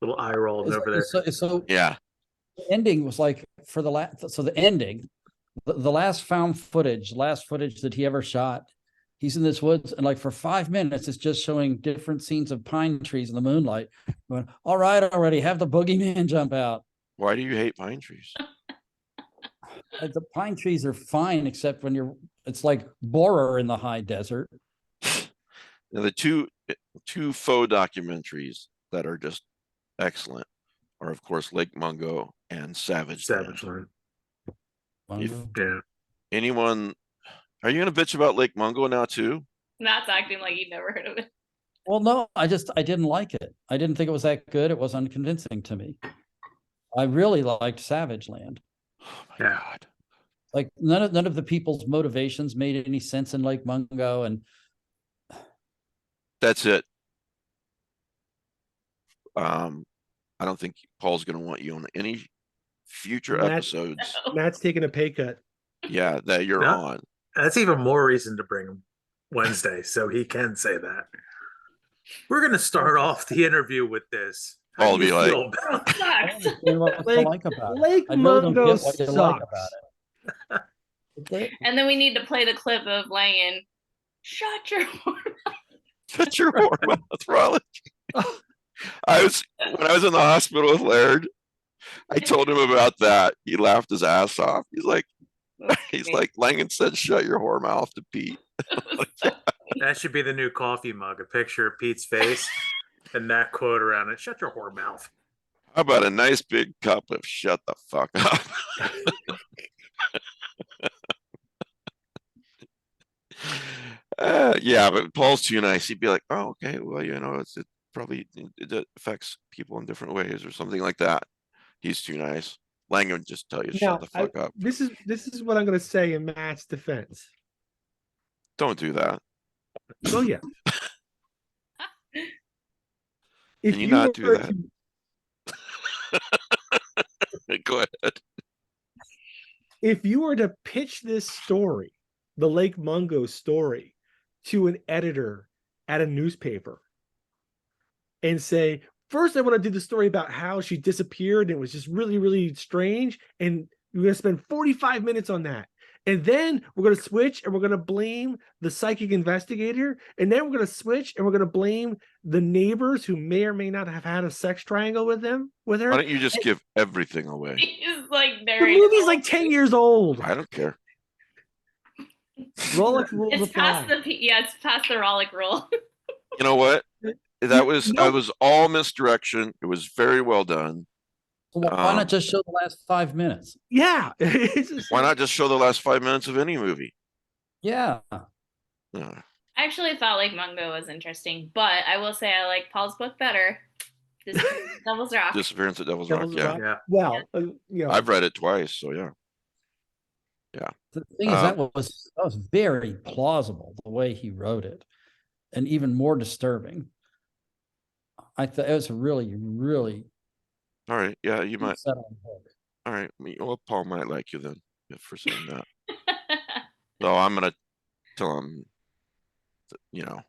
little eye rolls over there. So Yeah, the ending was like for the last. So the ending, the last found footage, last footage that he ever shot. He's in this woods, and like for 5 minutes, it's just showing different scenes of pine trees in the moonlight. Going, all right, already have the boogeyman jump out. why do you hate pine trees? The pine trees are fine, except when it's like borer in the high desert. Now, the two faux documentaries that are just excellent are, of course, Lake Mungo and Savage Land. Savage Land. If- Yeah. Anyone, are you going to bitch about Lake Mungo now too? That's acting like you never heard of it. Well, no, I didn't like it. I didn't think it was that good. It was unconvincing to me. I really liked Savage Land. Oh my Yeah. God. Like none of the people's motivations made any sense in Lake Mungo, and That's it. I don't think Paul's going to want you on any future Matt- episodes. Matt's taking a pay cut. Yeah, that you're No. on. That's even more reason to bring him Wednesday, so he can say that. We're gonna start off the interview with this. How Paul do you be like, feel about It I sucks. understand what Lake- you like about it. Lake I really don't Mungo get what you like sucks. about it. But they- And then we need to play the clip of Langan. Shut your shut your whore mouth, Rollick. When I was in the hospital with Laird, I told him about that. He laughed his ass off. He's like, Langan said, shut your whore mouth to Pete. that? Should be the new coffee mug, a picture of Pete's face and that quote around it. Shut your whore mouth. How about a nice big cup of shut the fuck up? Yeah, but Paul's too nice. He'd be like, oh, okay, well, you know, it probably it affects people in different ways or something like that. He's too nice. Langan would just tell you, Now, shut the fuck up. This is what I'm going to say in Matt's defense. Don't do that. Oh yeah. Can you not do were that? Go ahead. If you were to pitch this story, the Lake Mungo story, to an editor at a newspaper and say, first I want to do the story about how she disappeared and it was just really, really strange, and we're going to spend 45 minutes on that. And then we're going to switch and we're going to blame the psychic investigator. And then we're going to switch and we're going to blame the neighbors who may or may not have had a sex triangle with her. Why don't you just give everything away? He's like The narrating. movie's like 10 years old. I don't care. Rollick rules It's past apply. it's past the Rollick rule. You know what? That was No. I was all misdirection. It was very well done. So why not just show the last 5 minutes? Yeah. It's just- Why not just show the last 5 minutes of any movie? Yeah. No. I actually thought Lake Mungo was interesting, but I will say I like Paul's book better. Devil's Rock. Disappearance at Devil's Devil's Rock. Yeah, Rock. Yeah. Well, you know, I've read it twice, so yeah. The thing is, that was very plausible the way he wrote it, and even more disturbing. I thought it was really, really All right, yeah, you might. set on hook. All right, well, Paul might like you then for saying that. So I'm gonna tell him, you know,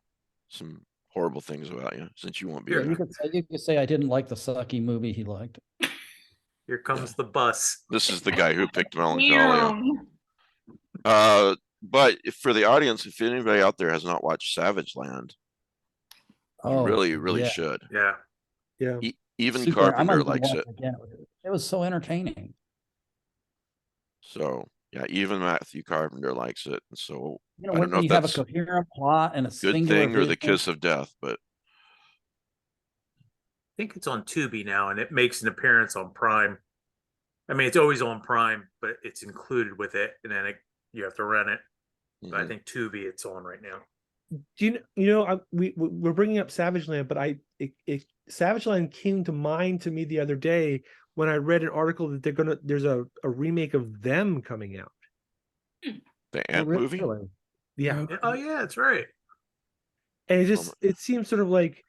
some horrible things about you since you won't be Yeah, here. you could say I didn't like the sucky movie he liked. Here comes the bus. This is the guy who picked Melancholia. But for the audience, if anybody out there has not watched Savage Land, Oh, really, really yeah. should. Yeah. yeah. Even Super- I might Carpenter even likes watch it. again. It was so entertaining. So yeah, even Matthew Carpenter likes it. And so You know, I don't when know if you have a that's coherent plot and a good singular thing or the vision. kiss of death, but I think it's on Tubi now, and it makes an appearance on Prime. I mean, it's always on Prime, but it's included with it, and then you have to rent it. But I mhm. think Tubi, it's on right now. Do you know, we're bringing up Savage Land, but Savage Land came to mind to me the other day when I read an article that there's a remake of Them coming out. The Ant movie. Really? Yeah. Oh yeah, that's right. And it seems sort of like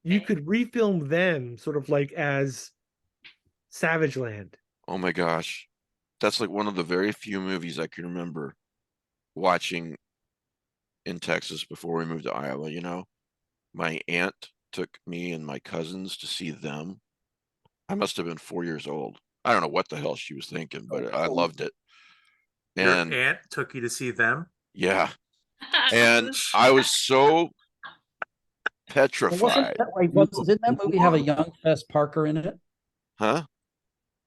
you could refilm Them sort of like as Savage Land. Oh my gosh. That's like one of the very few movies I can remember watching in Texas before we moved to Iowa. You know, my aunt took me and my cousins to see Them. I must have been 4 years old. I don't know what the hell she was thinking, but I loved it. Your And aunt took you to see Them. yeah, and I was so petrified. Didn't that movie have a young Fess Parker in it? Huh?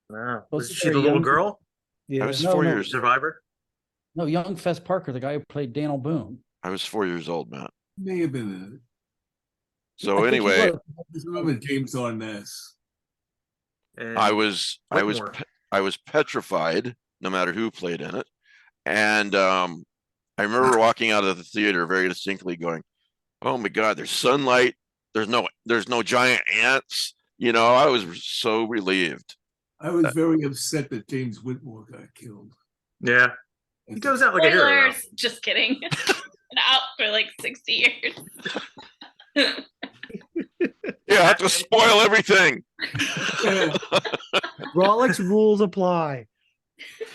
Wow. Was Was it she the very little young? girl? Yeah. I was No, 4 no. years. Survivor? No, young Fess Parker, the guy who played Daniel Boone. I was 4 years old, Matt. May have been in it. So I think he anyway, was. I just remember James Arness. And I was Whitmore. petrified no matter who played in it. And I remember walking out of the theater very distinctly going, "Oh my God, there's sunlight. There's no giant ants." You know, I was so relieved. I was very upset that James Whitmore got killed. Yeah. He goes out like a hero. though. Spoilers. Just kidding. Been out for like 60 years. Yeah, I have to spoil everything. Yeah. Rollick's rules apply.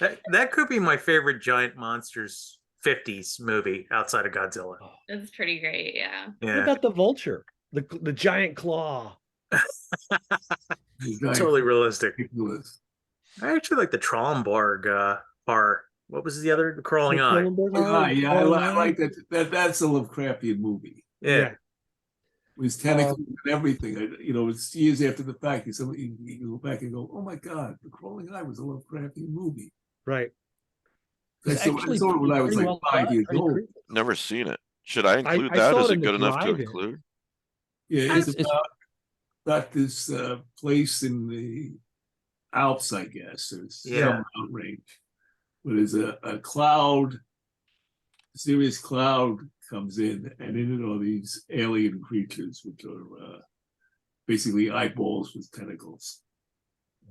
That could be my favorite Giant Monsters 50s movie outside of Godzilla. It's pretty great, yeah. What Yeah. about the Vulture? the giant claw. Totally realistic. Ridiculous. I actually like the Tromborg horror. What was the other? The Crawling The Eye. Cronenberg horror, Yeah, the I Crawling Eye. like that. That's a Lovecraftian movie. Yeah. With tentacles and everything. It's years after the fact. You go back and go, oh my God, The Crawling Eye was a Lovecraftian movie. Right. I It's saw actually it when I was pretty like well 5 done, years pretty old. creepy. Never seen it. Should I include I that? saw Is it it in the good enough to drive-in. include? Yeah, it's It's- about this place in the Alps, I guess. It's Yeah. some mountain range. But there's a cloud, a serious cloud comes in, and in it are these alien creatures, which are basically eyeballs with tentacles.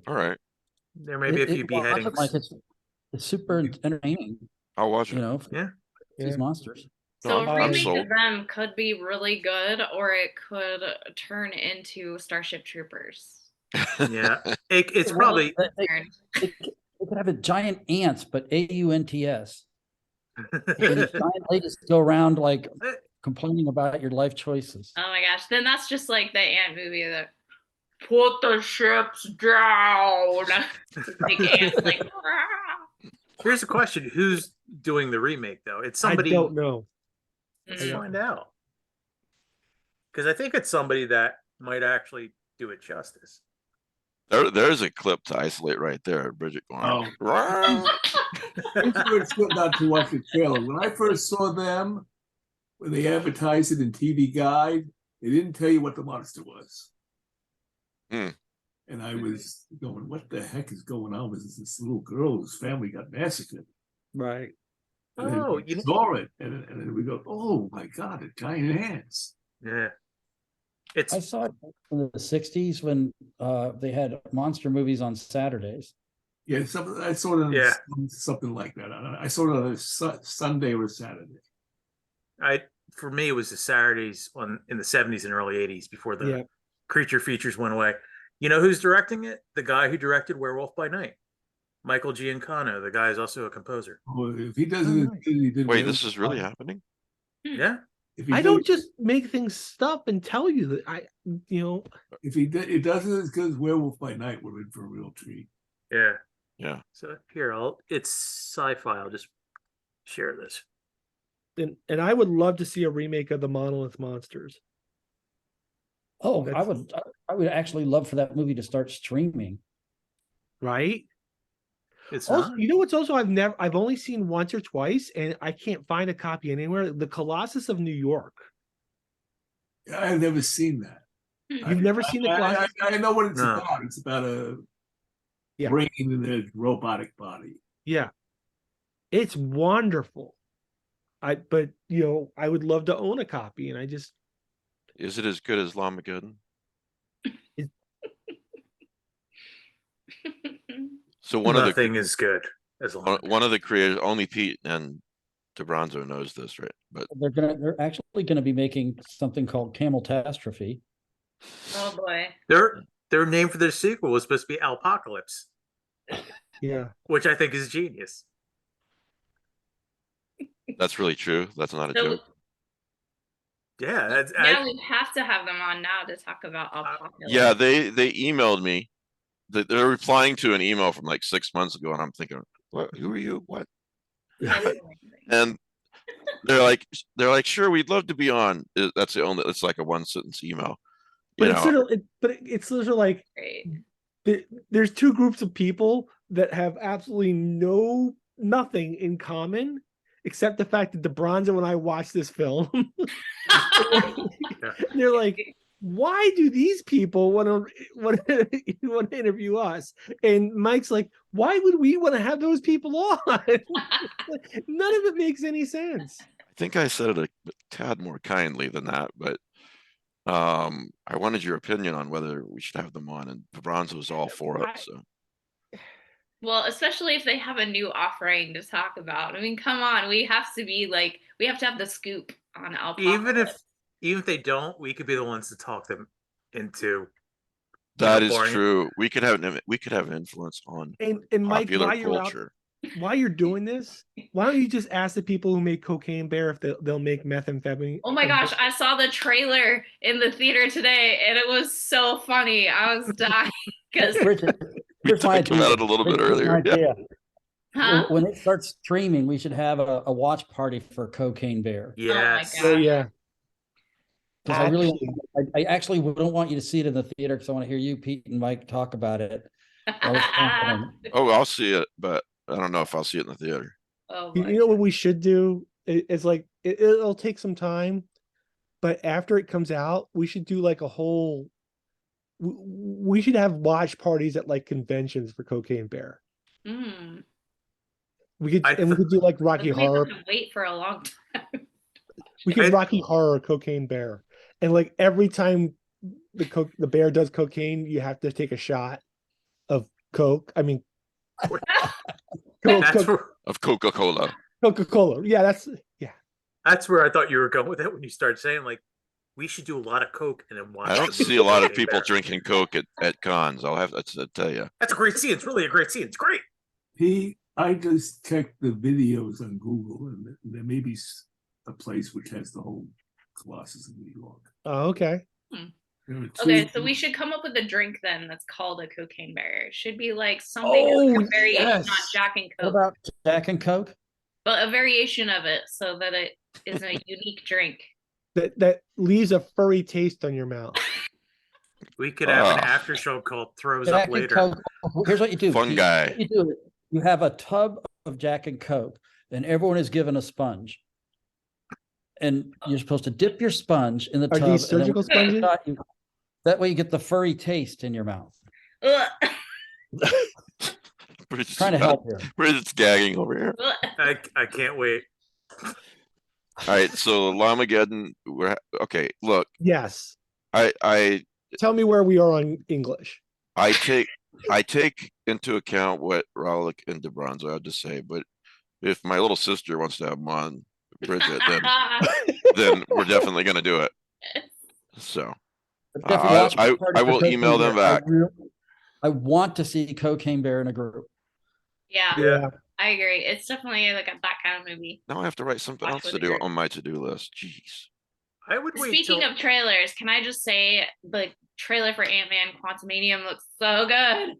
All right, There may be a few well, I beheadings. like it's super entertaining, I'll watch it. Yeah. these Yeah. monsters. So No, a I'm remake sold. of them could be really good, or it could turn into Starship Troopers. Yeah. It's Well, probably they could have a giant ants, but AUNTS. And these giant ladies go around like complaining about your life choices. Oh my gosh, then that's just like the ant movie that put the ships down. Like ants, like. "Rah." Here's a question: who's doing the remake though? It's somebody. I don't know. Let's Mm. find out. Because I think it's somebody that might actually do it justice. There's a clip to isolate right there. Bridget going, Oh. "Rah." It's good not to watch the trailer. When I first saw them, when they advertised it in TV Guide, they didn't tell you what the monster was. Hmm. And I was going, what the heck is going on with this little girl whose family got massacred? Right. And then Oh, we saw it, and then we go, oh my God, the giant ants. Yeah. It's I saw it in the 60s when they had monster movies on Saturdays. Yeah, I saw it on Yeah. something like that. I saw it on a Sunday or Saturday. for me it was the Saturdays in the 70s and early 80s before the Yeah. creature features went away. You know who's directing it? The guy who directed Werewolf by Night. Michael Giancano. The guy is also a composer. Well, if he does Oh, it, nice. he did Wait, well. this is really happening? Yeah. If he I did don't it- just make things stop and tell you that If he did, it doesn't as good as Werewolf by Night. We're in for a real treat. Yeah. Yeah. So here, it's sci-fi. I'll just share this. and I would love to see a remake of the Monolith Monsters. Oh, That's- I would actually love for that movie to start streaming. Right? It's Also, not. you know what's also I've only seen once or twice, and I can't find a copy anywhere. The Colossus of New York. I've never seen that. You've never seen the Colossus? I know what it's No. about. It's about a Yeah. brain in a robotic body. Yeah. It's wonderful. But I would love to own a copy, and I just Is it as good as Lamageddon? So one Nothing is good as long. one of the creators, only Pete and DeBronzo knows this, right? But They're actually gonna be making something called Cameltastrophe. Oh boy. Their name for their sequel was supposed to be Alpocalypse, yeah. which I think is genius. that's really true. That's not a So joke. Yeah, that's, yeah, we have to have them on now to talk about Apocalypse. Yeah, they emailed me. They're replying to an email from like 6 months ago, and I'm thinking, what? Who are you? What? That's amazing. And they're like, sure, we'd love to be on. That's the only. It's like a 1-sentence email. But You it's know, sort of it's sort of like Great. there's two groups of people that have absolutely nothing in common except the fact that DeBronzo and I watched this film. They're like, why do these people want to interview us? And Mike's like, why would we want to have those people on? None of it makes any sense. I think I said it a tad more kindly than that, but I wanted your opinion on whether we should have them on, and DeBronzo's all for it. So Well, especially if they have a new offering to talk about. I mean, come on, we have to have the scoop on Apocalypse. Even if they don't, we could be the ones to talk them into. that is boring. true. We could have influence on And Mike, popular while you're out, culture. while you're doing this, why don't you just ask the people who make Cocaine Bear if they'll make methamphetamine? Oh my gosh, I saw the trailer in the theater today and it was so funny. I was dying because Richard, We here's my talked about idea. it a little bit Here's my earlier. Yeah. idea. huh? When it starts streaming, we should have a watch party for Cocaine Bear. Yes. God. Yeah. Because I really, Actually- I actually don't want you to see it in the theater because I want to hear you, Pete, and Mike talk about it. while it's happening. Oh, I'll see it, but I don't know if I'll see it in the theater. Oh You my know what we should do? It's like it'll take some time, but after it comes out, we should do like a whole. We should have watch parties at like conventions for Cocaine Bear. Mm. We could I and we could do like Rocky Doesn't mean we Horror. have to wait for a long time. We could I- Rocky Horror Cocaine Bear, and like every time the bear does cocaine, you have to take a shot of Coke. I mean, That's where, Of Coca-Cola. Coca-Cola. Yeah, that's where I thought you were going with it when you started saying like we should do a lot of Coke and then watch. I don't the see a lot of movie people Bear. drinking Coke at cons. I'll have to tell you. That's a great scene. It's really a great scene. It's great. I just checked the videos on Google, and there may be a place which has the whole Colossus of New York. oh, okay. There are Okay, two- so we should come up with a drink then that's called a cocaine bear. It should be like something Oh, like a variation on yes. Jack and What Coke, about Jack and Coke? but a variation of it so that it is a unique drink. That leaves a furry taste on your mouth. We could have an Ah. after show called Throws Jack Up and Later. Coke. Here's what you do. Fun Pete. guy. What you do is you have a tub of Jack and Coke, and everyone is given a sponge. And you're supposed to dip your sponge in the Are tub. these and then surgical when you sponges? shot, that way you get the furry taste in your mouth. Ugh. Bridget's Trying to about- help here. Bridget's gagging over here. Ugh. I can't wait. All right, so Lamageddon. Okay. Look, Yes. I Tell me where we are on English. take into account what Rowlick and DeBronzo had to say, but if my little sister wants to have them on, Bridget, then we're definitely going to do it. So But definitely watch I Party for will Cocaine email them Bear. back. I want to see Cocaine Bear in a group. Yeah, Yeah. I agree. It's definitely like that kind of movie. Now I have to write something Watch else with to a do group. on my to-do list. Jeez. I would wait. Speaking till, of trailers, can I just say the trailer for Ant-Man Quantumanium looks so good.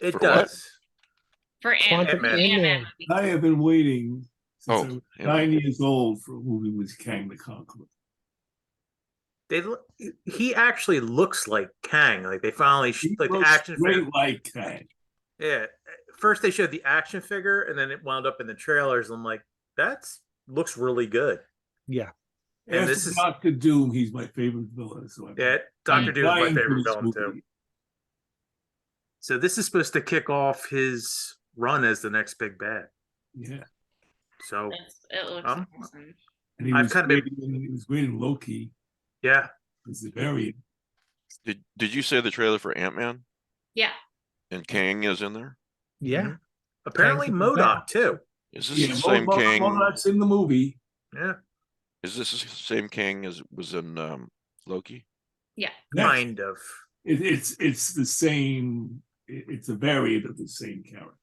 it For does. For Quantum Ant-Man. Ant-Man. movie. I have been waiting since Oh, I was yeah. 9 years old for a movie with Kang the Conqueror. He actually looks like Kang. Like they finally He like the looks action great figure. like Kang. Yeah. First they showed the action figure, and then it wound up in the trailers. I'm like, that's looks really good. Yeah. And After this is Doctor Doom, he's my favorite villain. So I'm yeah. Doctor Doom is my dying for favorite this villain too. movie. So this is supposed to kick off his run as the next big bad. Yeah, So It looks Um, awesome. and he I've was kind of great. He was great in Loki. yeah, As the variant. Did you say the trailer for Ant-Man Yeah. and Kang is in there? Yeah. apparently Kang's MODOK back. too. Is this Yeah, the same Kang? that's in the movie. Yeah, Is this the same Kang as was in Loki? Yeah. Yes. kind of. It's the same. It's a variant of the same character.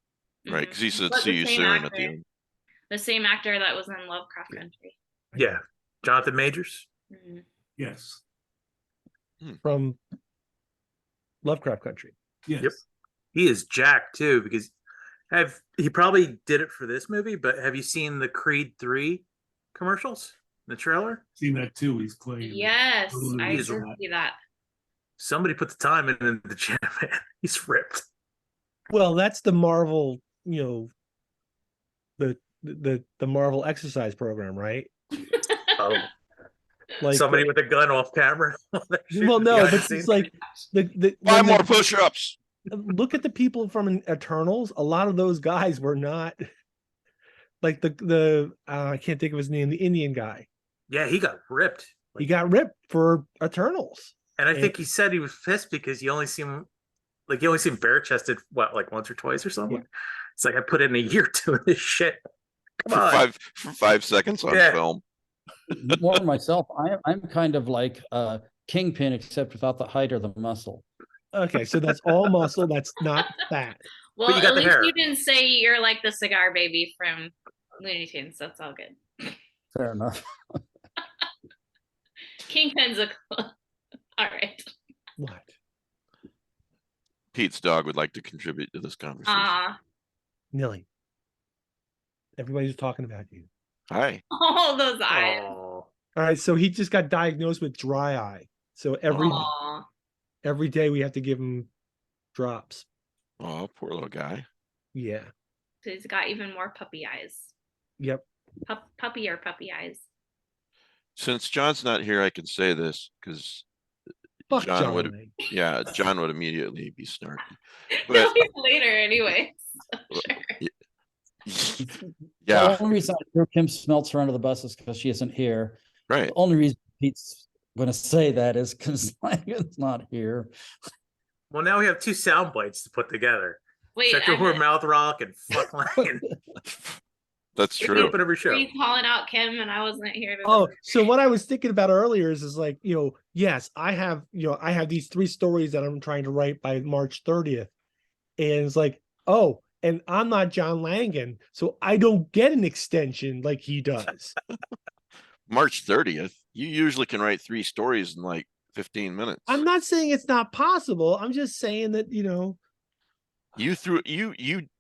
Right, Mhm. because he said But see the you same soon at actor. the end. The same actor that was in Lovecraft Country. Yeah, Jonathan Majors. Mhm. Yes. From Lovecraft Country. Yes. Yep. He is Jack too because he probably did it for this movie, but have you seen the Creed 3 commercials? The trailer? Seen that too. He's playing. Yes, Totally I is did right. see that. Somebody put the time in the chat, man. He's ripped. Well, that's the Marvel, the Marvel exercise program, right? Oh, Like somebody with a gun off camera. well, no, but it's like the 5 when more push-ups. look at the people from Eternals. A lot of those guys were not like the I can't think of his name, the Indian guy. Yeah, he got ripped. He got ripped for Eternals. And I think he said he was pissed because you only see him bare chested like once or twice or something. Yeah. It's like I put in a year doing this shit. Come on. For 5 seconds on Yeah. film. More myself, I'm kind of like Kingpin, except without the height or the muscle. Okay, so that's all muscle. That's not fat. Well, you got at the least hair. you didn't say you're like the cigar baby from Looney Tunes. That's all good. Fair enough. Kingpin's a all right. What? Pete's dog would like to contribute to this conversation. Millie. Everybody's talking about you. Hi. All those eyes. Oh, All right, so he just got diagnosed with dry eye. So Aw. every day we have to give him drops. Oh, poor little guy. Yeah. So he's got even more puppy eyes. Yep. Puppy eyes. Since John's not here, I can say this because Fuck John John. would, Lang. yeah, John would immediately be snarky. He'll But be later anyway. So sure. yeah, The only reason I threw Kim Smeltzer under the bus is because she isn't here. right. The only reason Pete's going to say that is because Langan's not here. well, now we have 2 sound bites to put together. Wait, Sector I Whore meant, Mouth Rock and Fuck Langan. That's We true. open every show. were you calling out Kim and I wasn't here to Oh, so what I was thinking about earlier is like, yes, I have these 3 stories that I'm trying to write by March 30th. And it's like, oh, and I'm not John Langan, so I don't get an extension like he does. March 30th. You usually can write 3 stories in like 15 minutes. I'm not saying it's not possible. I'm just saying that, You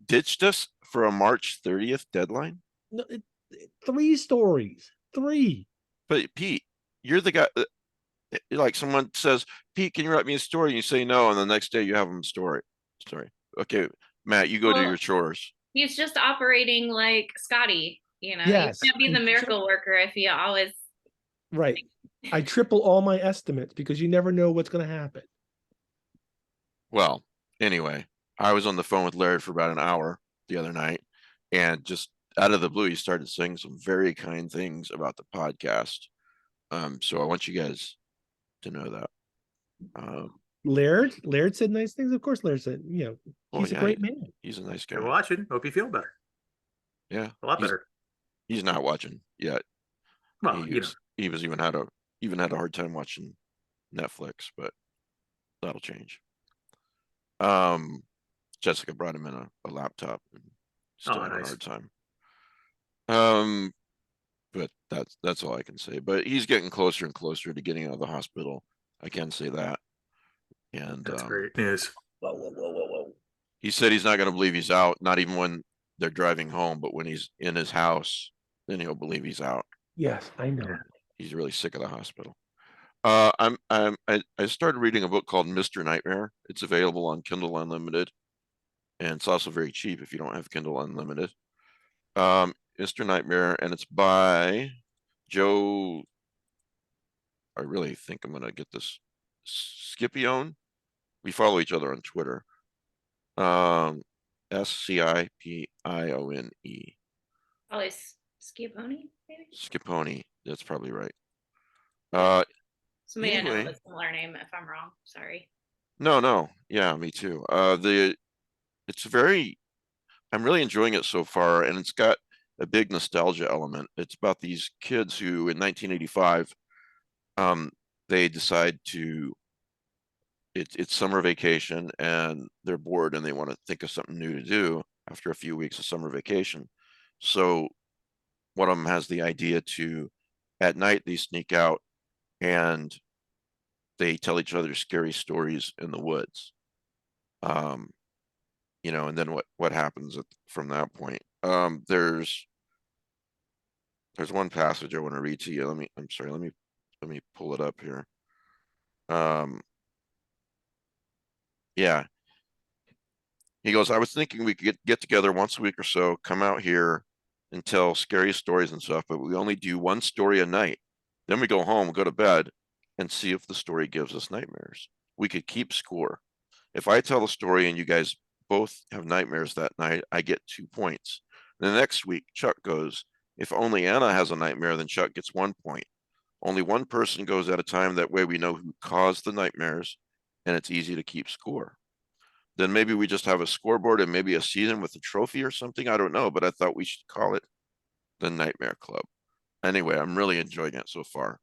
ditched us for a March 30th deadline. no, 3 stories. 3. But Pete, you're the guy. Like someone says, Pete, can you write me a story? And you say no, and the next day you have them story. Okay, Matt, you go do Well, your chores. He's just operating like Scotty, Yes. You can't be the miracle worker if you always Right. I triple all my estimates because you never know what's going to happen. Well, anyway, I was on the phone with Larry for about an hour the other night, and just out of the blue, he started saying some very kind things about the podcast. So I want you guys to know that. Laird said nice things. Of course, Laird said, he's a great man. He's a nice guy. You're watching. Hope you feel better. Yeah, A lot better. He's not watching yet. Well, He was even had a hard time watching Netflix, but that'll change. Jessica brought him in a laptop and still had a hard time. But that's all I can say. But he's getting closer and closer to getting out of the hospital. I can say that. And that's great news. Whoa. He said he's not going to believe he's out, not even when they're driving home, but when he's in his house, then he'll believe he's out. Yes, I know. He's really sick of the hospital. I started reading a book called Mr. Nightmare. It's available on Kindle Unlimited, and it's also very cheap if you don't have Kindle Unlimited. Mr. Nightmare, and it's by Joe. I really think I'm gonna get this Scipione. We follow each other on Twitter. Scipione. probably Schiavone, maybe. Scipione. That's probably right. Somebody I know anyway. with a similar name. If I'm wrong, sorry. No. Yeah, me too. I'm really enjoying it so far, and it's got a big nostalgia element. It's about these kids who in 1985, they decide it's summer vacation and they're bored and they want to think of something new to do after a few weeks of summer vacation. So one of them has the idea to, at night, they sneak out and they tell each other scary stories in the woods. And then what happens from that point? There's one passage I want to read to you. Let me pull it up here. Yeah. He goes, I was thinking we could get together once a week or so, come out here and tell scary stories and stuff, but we only do one story a night. Then we go home, go to bed, and see if the story gives us nightmares. We could keep score. If I tell a story and you guys both have nightmares that night, I get 2 points. The next week, Chuck goes, if only Anna has a nightmare, then Chuck gets 1 point. Only one person goes at a time. That way we know who caused the nightmares, and it's easy to keep score. Then maybe we just have a scoreboard and maybe a season with a trophy or something. I don't know, but I thought we should call it the Nightmare Club. Anyway, I'm really enjoying it so far.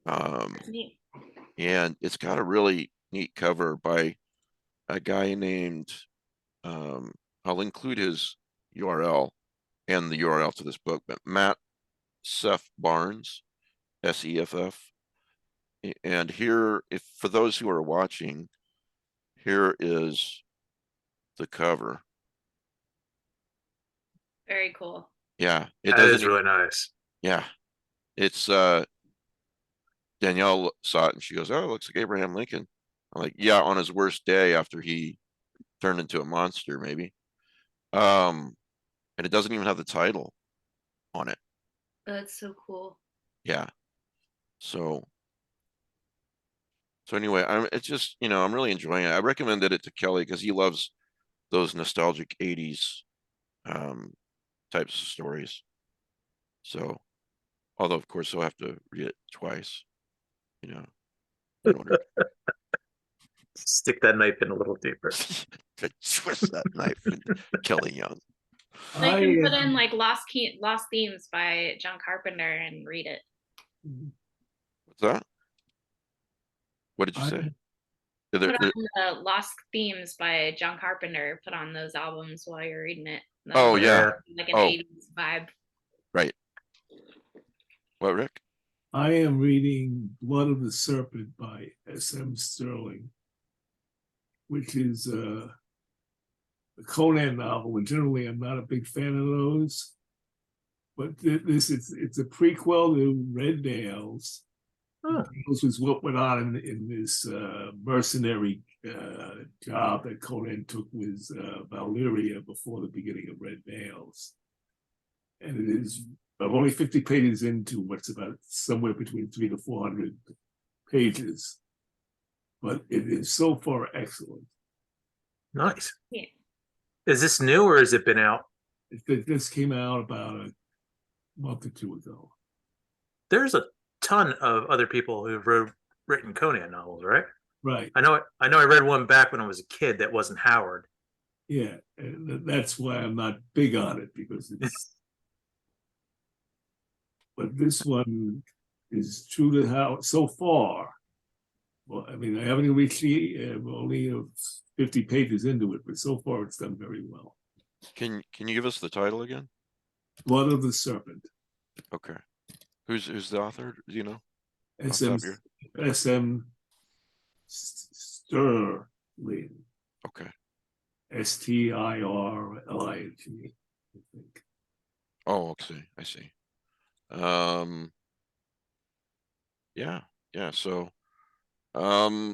That's neat. And it's got a really neat cover by a guy named I'll include his URL and the URL to this book, but Matt Seff Barnes, SEFF. And here, if for those who are watching, here is the cover. Very cool. Yeah, it That doesn't. is really nice. Yeah, it's Danielle saw it and she goes, "Oh, it looks like Abraham Lincoln." I'm like, "Yeah, on his worst day after he turned into a monster, maybe." And it doesn't even have the title on it. That's so cool. Yeah. So anyway, it's just, I'm really enjoying it. I recommended it to Kelly because he loves those nostalgic 80s types of stories. So, although of course he'll have to read it twice, in order Stick that knife in a little deeper. to twist that knife into Kelly Young. They can put I, in like Lost Themes by John Carpenter and read it. What's that? What did you I- say? Put on the Lost Themes by John Carpenter. Put on those albums while you're reading it. Oh, yeah. Like an Oh. 80s vibe. Right. What, Rick? I am reading Blood of the Serpent by S.M. Sterling, which is a Conan novel, and generally I'm not a big fan of those. But it's a prequel to Red Nails. Oh. This was what went on in this mercenary job that Conan took with Valyria before the beginning of Red Nails. And it is only 50 pages into what's about somewhere between 300 to 400 pages. But it is so far excellent. Nice. Yeah. Is this new or has it been out? This came out about a month or two ago. There's a ton of other people who've written Conan novels, right? Right. I know I read one back when I was a kid that wasn't Howard. Yeah. And that's why I'm not big on it, because it's but this one is true to how so far. Well, I mean, I haven't reached I'm only 50 pages into it, but so far it's done very well. Can you give us the title again? Blood of the Serpent. Okay. Who's the author? Do you know? S.M. Sterling. Okay. Stirling, I think. Oh, okay. I see. Yeah. So,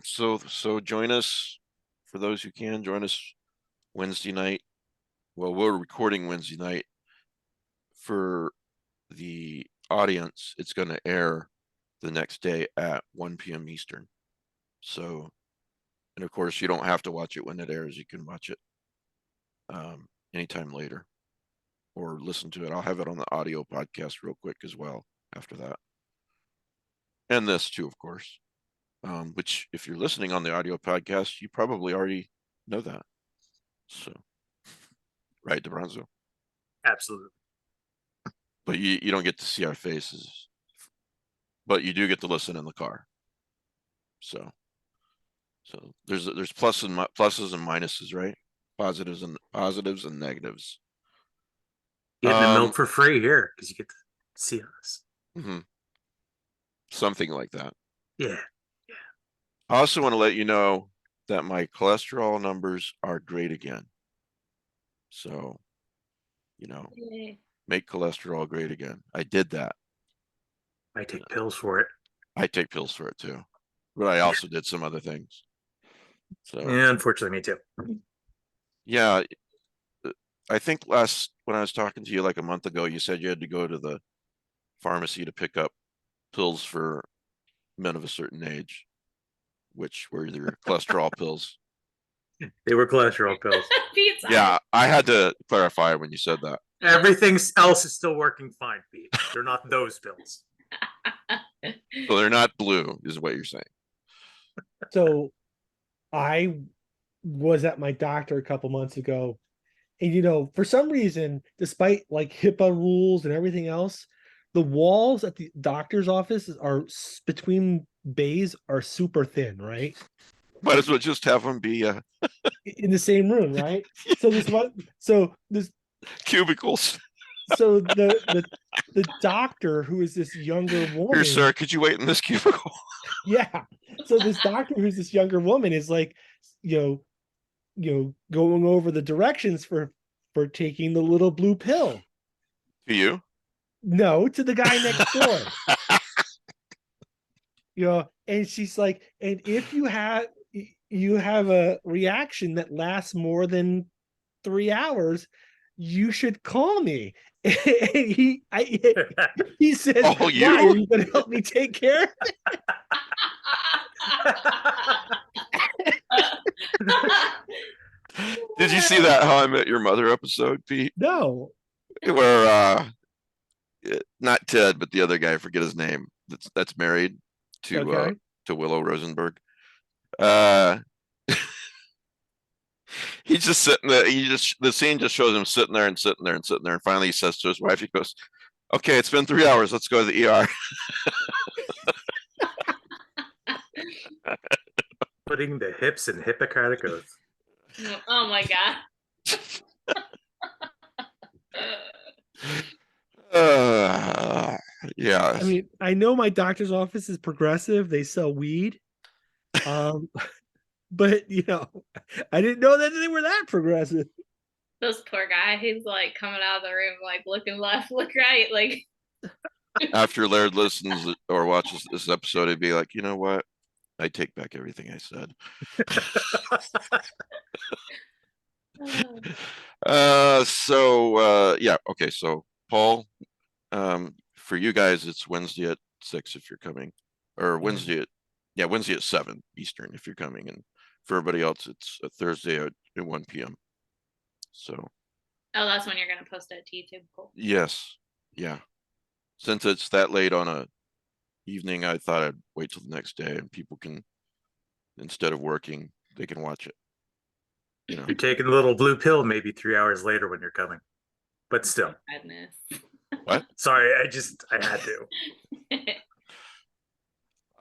so join us, for those who can, join us Wednesday night. Well, we're recording Wednesday night. For the audience, it's going to air the next day at 1 p.m. Eastern. So, and of course, you don't have to watch it when it airs. You can watch it anytime later or listen to it. I'll have it on the audio podcast real quick as well after that. And this too, of course, which if you're listening on the audio podcast, you probably already know that. So, right, DeBronzo? Absolutely. But you don't get to see our faces, but you do get to listen in the car. So there's pluses and minuses, right? Positives and negatives. Getting the milk for free here because you get to see us. Mm-hmm. Something like that. Yeah. I also want to let you know that my cholesterol numbers are great again. So, Yay. make cholesterol great again. I did that. I take pills for it. I take pills for it too, but I also did some other things. So Yeah, unfortunately, me too. yeah, I think when I was talking to you like a month ago, you said you had to go to the pharmacy to pick up pills for men of a certain age, which were their cholesterol pills. They were cholesterol pills. Pizza. Yeah, I had to clarify when you said that. Everything else is still working fine, Pete. They're not those pills. So they're not blue, is what you're saying. So I was at my doctor a couple months ago, and for some reason, despite like HIPAA rules and everything else, the walls at the doctor's office are between bays are super thin, right? Might as well just have them be in the same room, right? So this cubicles. so the doctor, who is this younger woman. Here, sir, could you wait in this cubicle? Yeah. So this doctor, who's this younger woman, is like, going over the directions for taking the little blue pill. To you? No, to the guy next door. And she's like, and if you have a reaction that lasts more than 3 hours, you should call me. And he says, Oh, you? why, are you going to help me take care of it? Did you see that How I Met Your Mother episode, Pete? No. Where not Ted, but the other guy, I forget his name, that's married to Willow Rosenberg. He's just sitting there. The scene just shows him sitting there, and finally he says to his wife, he goes, "Okay, it's been 3 hours. Let's go to the ER." Putting the hips in Hippocratic oath. Oh my god. Yeah. I mean, I know my doctor's office is progressive. They sell weed. But I didn't know that they were that progressive. This poor guy, he's like coming out of the room, like looking left, look right, like. After Laird listens or watches this episode, he'd be like, you know what? I take back everything I said. Yeah. Okay. So Paul, for you guys, it's Wednesday at 6 if you're coming, or Wednesday at 7 Eastern if you're coming, and for everybody else, it's a Thursday at 1 p.m. So. Oh, that's when you're gonna post it to YouTube. Cool. Yes. Yeah. Since it's that late on a evening, I thought I'd wait till the next day, and people can, instead of working, they can watch it. You're taking a little blue pill maybe 3 hours later when you're coming, but still. Goodness. What? Sorry, I had to.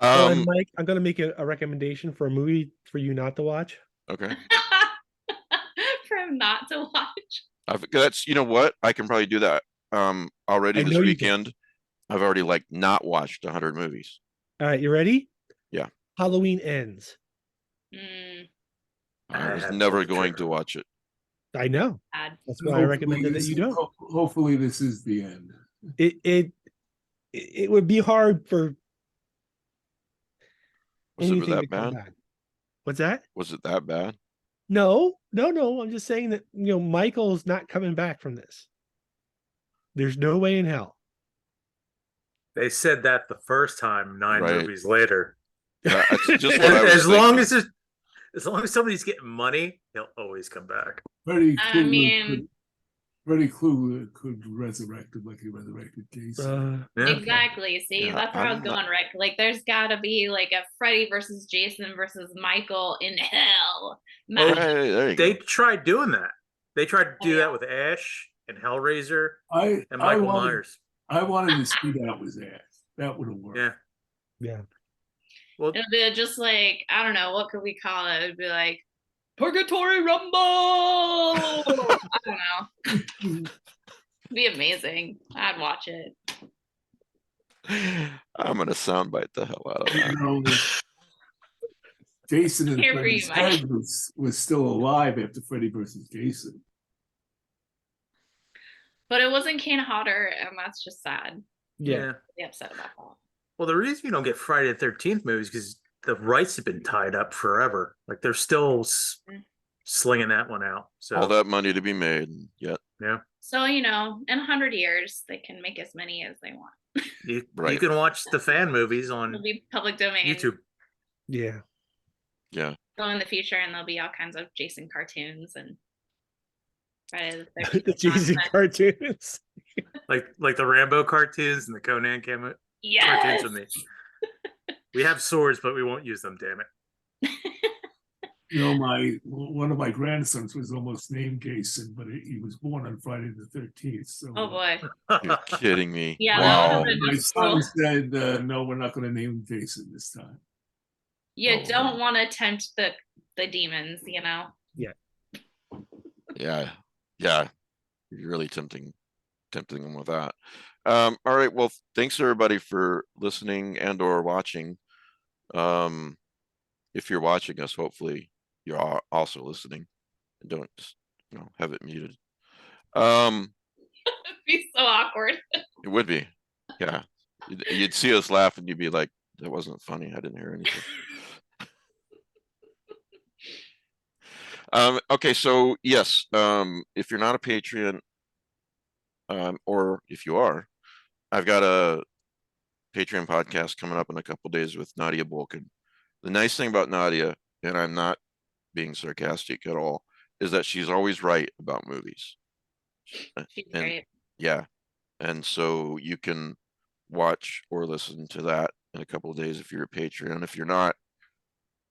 And Mike, I'm gonna make a recommendation for a movie for you not to watch. Okay. For him not to watch. That's, you know what? I can probably do that. Already this weekend, I've already not watched 100 movies. All right, you ready? Yeah. Halloween Ends. I was never going to watch it. I know. That's why I recommended that you don't. Hopefully, this is the end. It would be hard for. Was it that bad? What's that? Was it that bad? No. I'm just saying that Michael's not coming back from this. There's no way in hell. They said that the first time, 9 movies later. Yeah, just as long as somebody's getting money, he'll always come back. Freddy Krueger could resurrect him like he resurrected Jason. Exactly. See, that's where I was going, Rick. Like, there's got to be like a Freddy versus Jason versus Michael in hell. They tried doing that. They tried to do that with Ash and Hellraiser and Michael Myers. I wanted to see that was Ash. That would have worked. Yeah. Well, it'd be just like, I don't know, what could we call it? It'd be like Purgatory Rumble. I don't know. It'd be amazing. I'd watch it. I'm gonna soundbite the hell out of that. Jason and Freddy's head was still alive after Freddy versus Jason. But it wasn't Kane Hodder, and that's just sad. Yeah. Be upset about that. Well, the reason you don't get Friday the 13th movies is because the rights have been tied up forever. Like, they're still slinging that one out. So all that money to be made yet. Yeah. So, in 100 years, they can make as many as they want. You can watch the fan movies on It'll be public domain. YouTube. Yeah. Yeah. So in the future, and there'll be all kinds of Jason cartoons and Friday the 13th. The Jason cartoons. like the Rambo cartoons and the Conan cartoons with me. We have swords, but we won't use them, damn it. One of my grandsons was almost named Jason, but he was born on Friday the 13th. So, oh boy, you're kidding me! Yeah, wow. My son said, "No, we're not going to name him Jason this time." You Oh, don't want to tempt the demons, you know. Yeah. Yeah. You're really tempting them with that. All right. Well, thanks everybody for listening and or watching. If you're watching us, hopefully you're also listening and don't just, have it muted. It'd be so awkward. It would be. Yeah. You'd see us laugh and you'd be like, that wasn't funny. I didn't hear anything. Okay, so yes, if you're not a Patreon, or if you are, I've got a Patreon podcast coming up in a couple days with Nadia Bolkin. The nice thing about Nadia, and I'm not being sarcastic at all, is that she's always right about movies. She's And great. yeah, and so you can watch or listen to that in a couple of days if you're a Patreon. If you're not,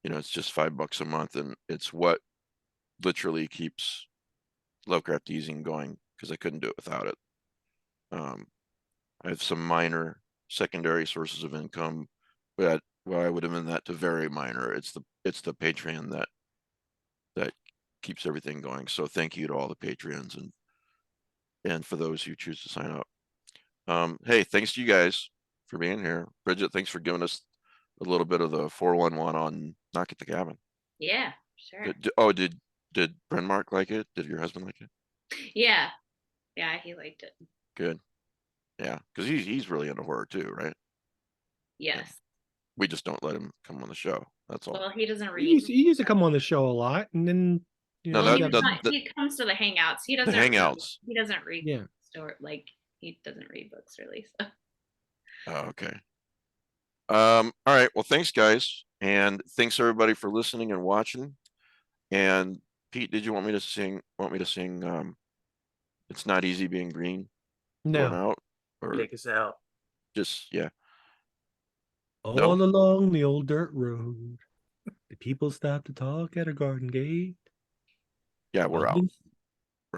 it's just $5 a month, and it's what literally keeps Lovecraft Easing going, because I couldn't do it without it. I have some minor secondary sources of income, but I would amend that to very minor. It's the Patreon that keeps everything going. So thank you to all the Patreons and for those who choose to sign up. Hey, thanks to you guys for being here. Bridget, thanks for giving us a little bit of the 411 on Knock at the Cabin. Yeah, sure. Did Brenmark like it? Did your husband like it? Yeah, he liked it. Good. Yeah, because he's really into horror too, right? Yes. We just don't let him come on the show. That's all. Well, he doesn't He read. he used to come on the show a lot, and then No, Well, that- he comes to the hangouts. He doesn't. hangouts. He doesn't read. Yeah. He doesn't read books really. So. Oh, okay. All right. Well, thanks, guys, and thanks everybody for listening and watching. And Pete, did you want me to sing? It's Not Easy Being Green. Going no. out, or Take us out. just All No? along the old dirt road, the people stop to talk at a garden gate. yeah, we're out.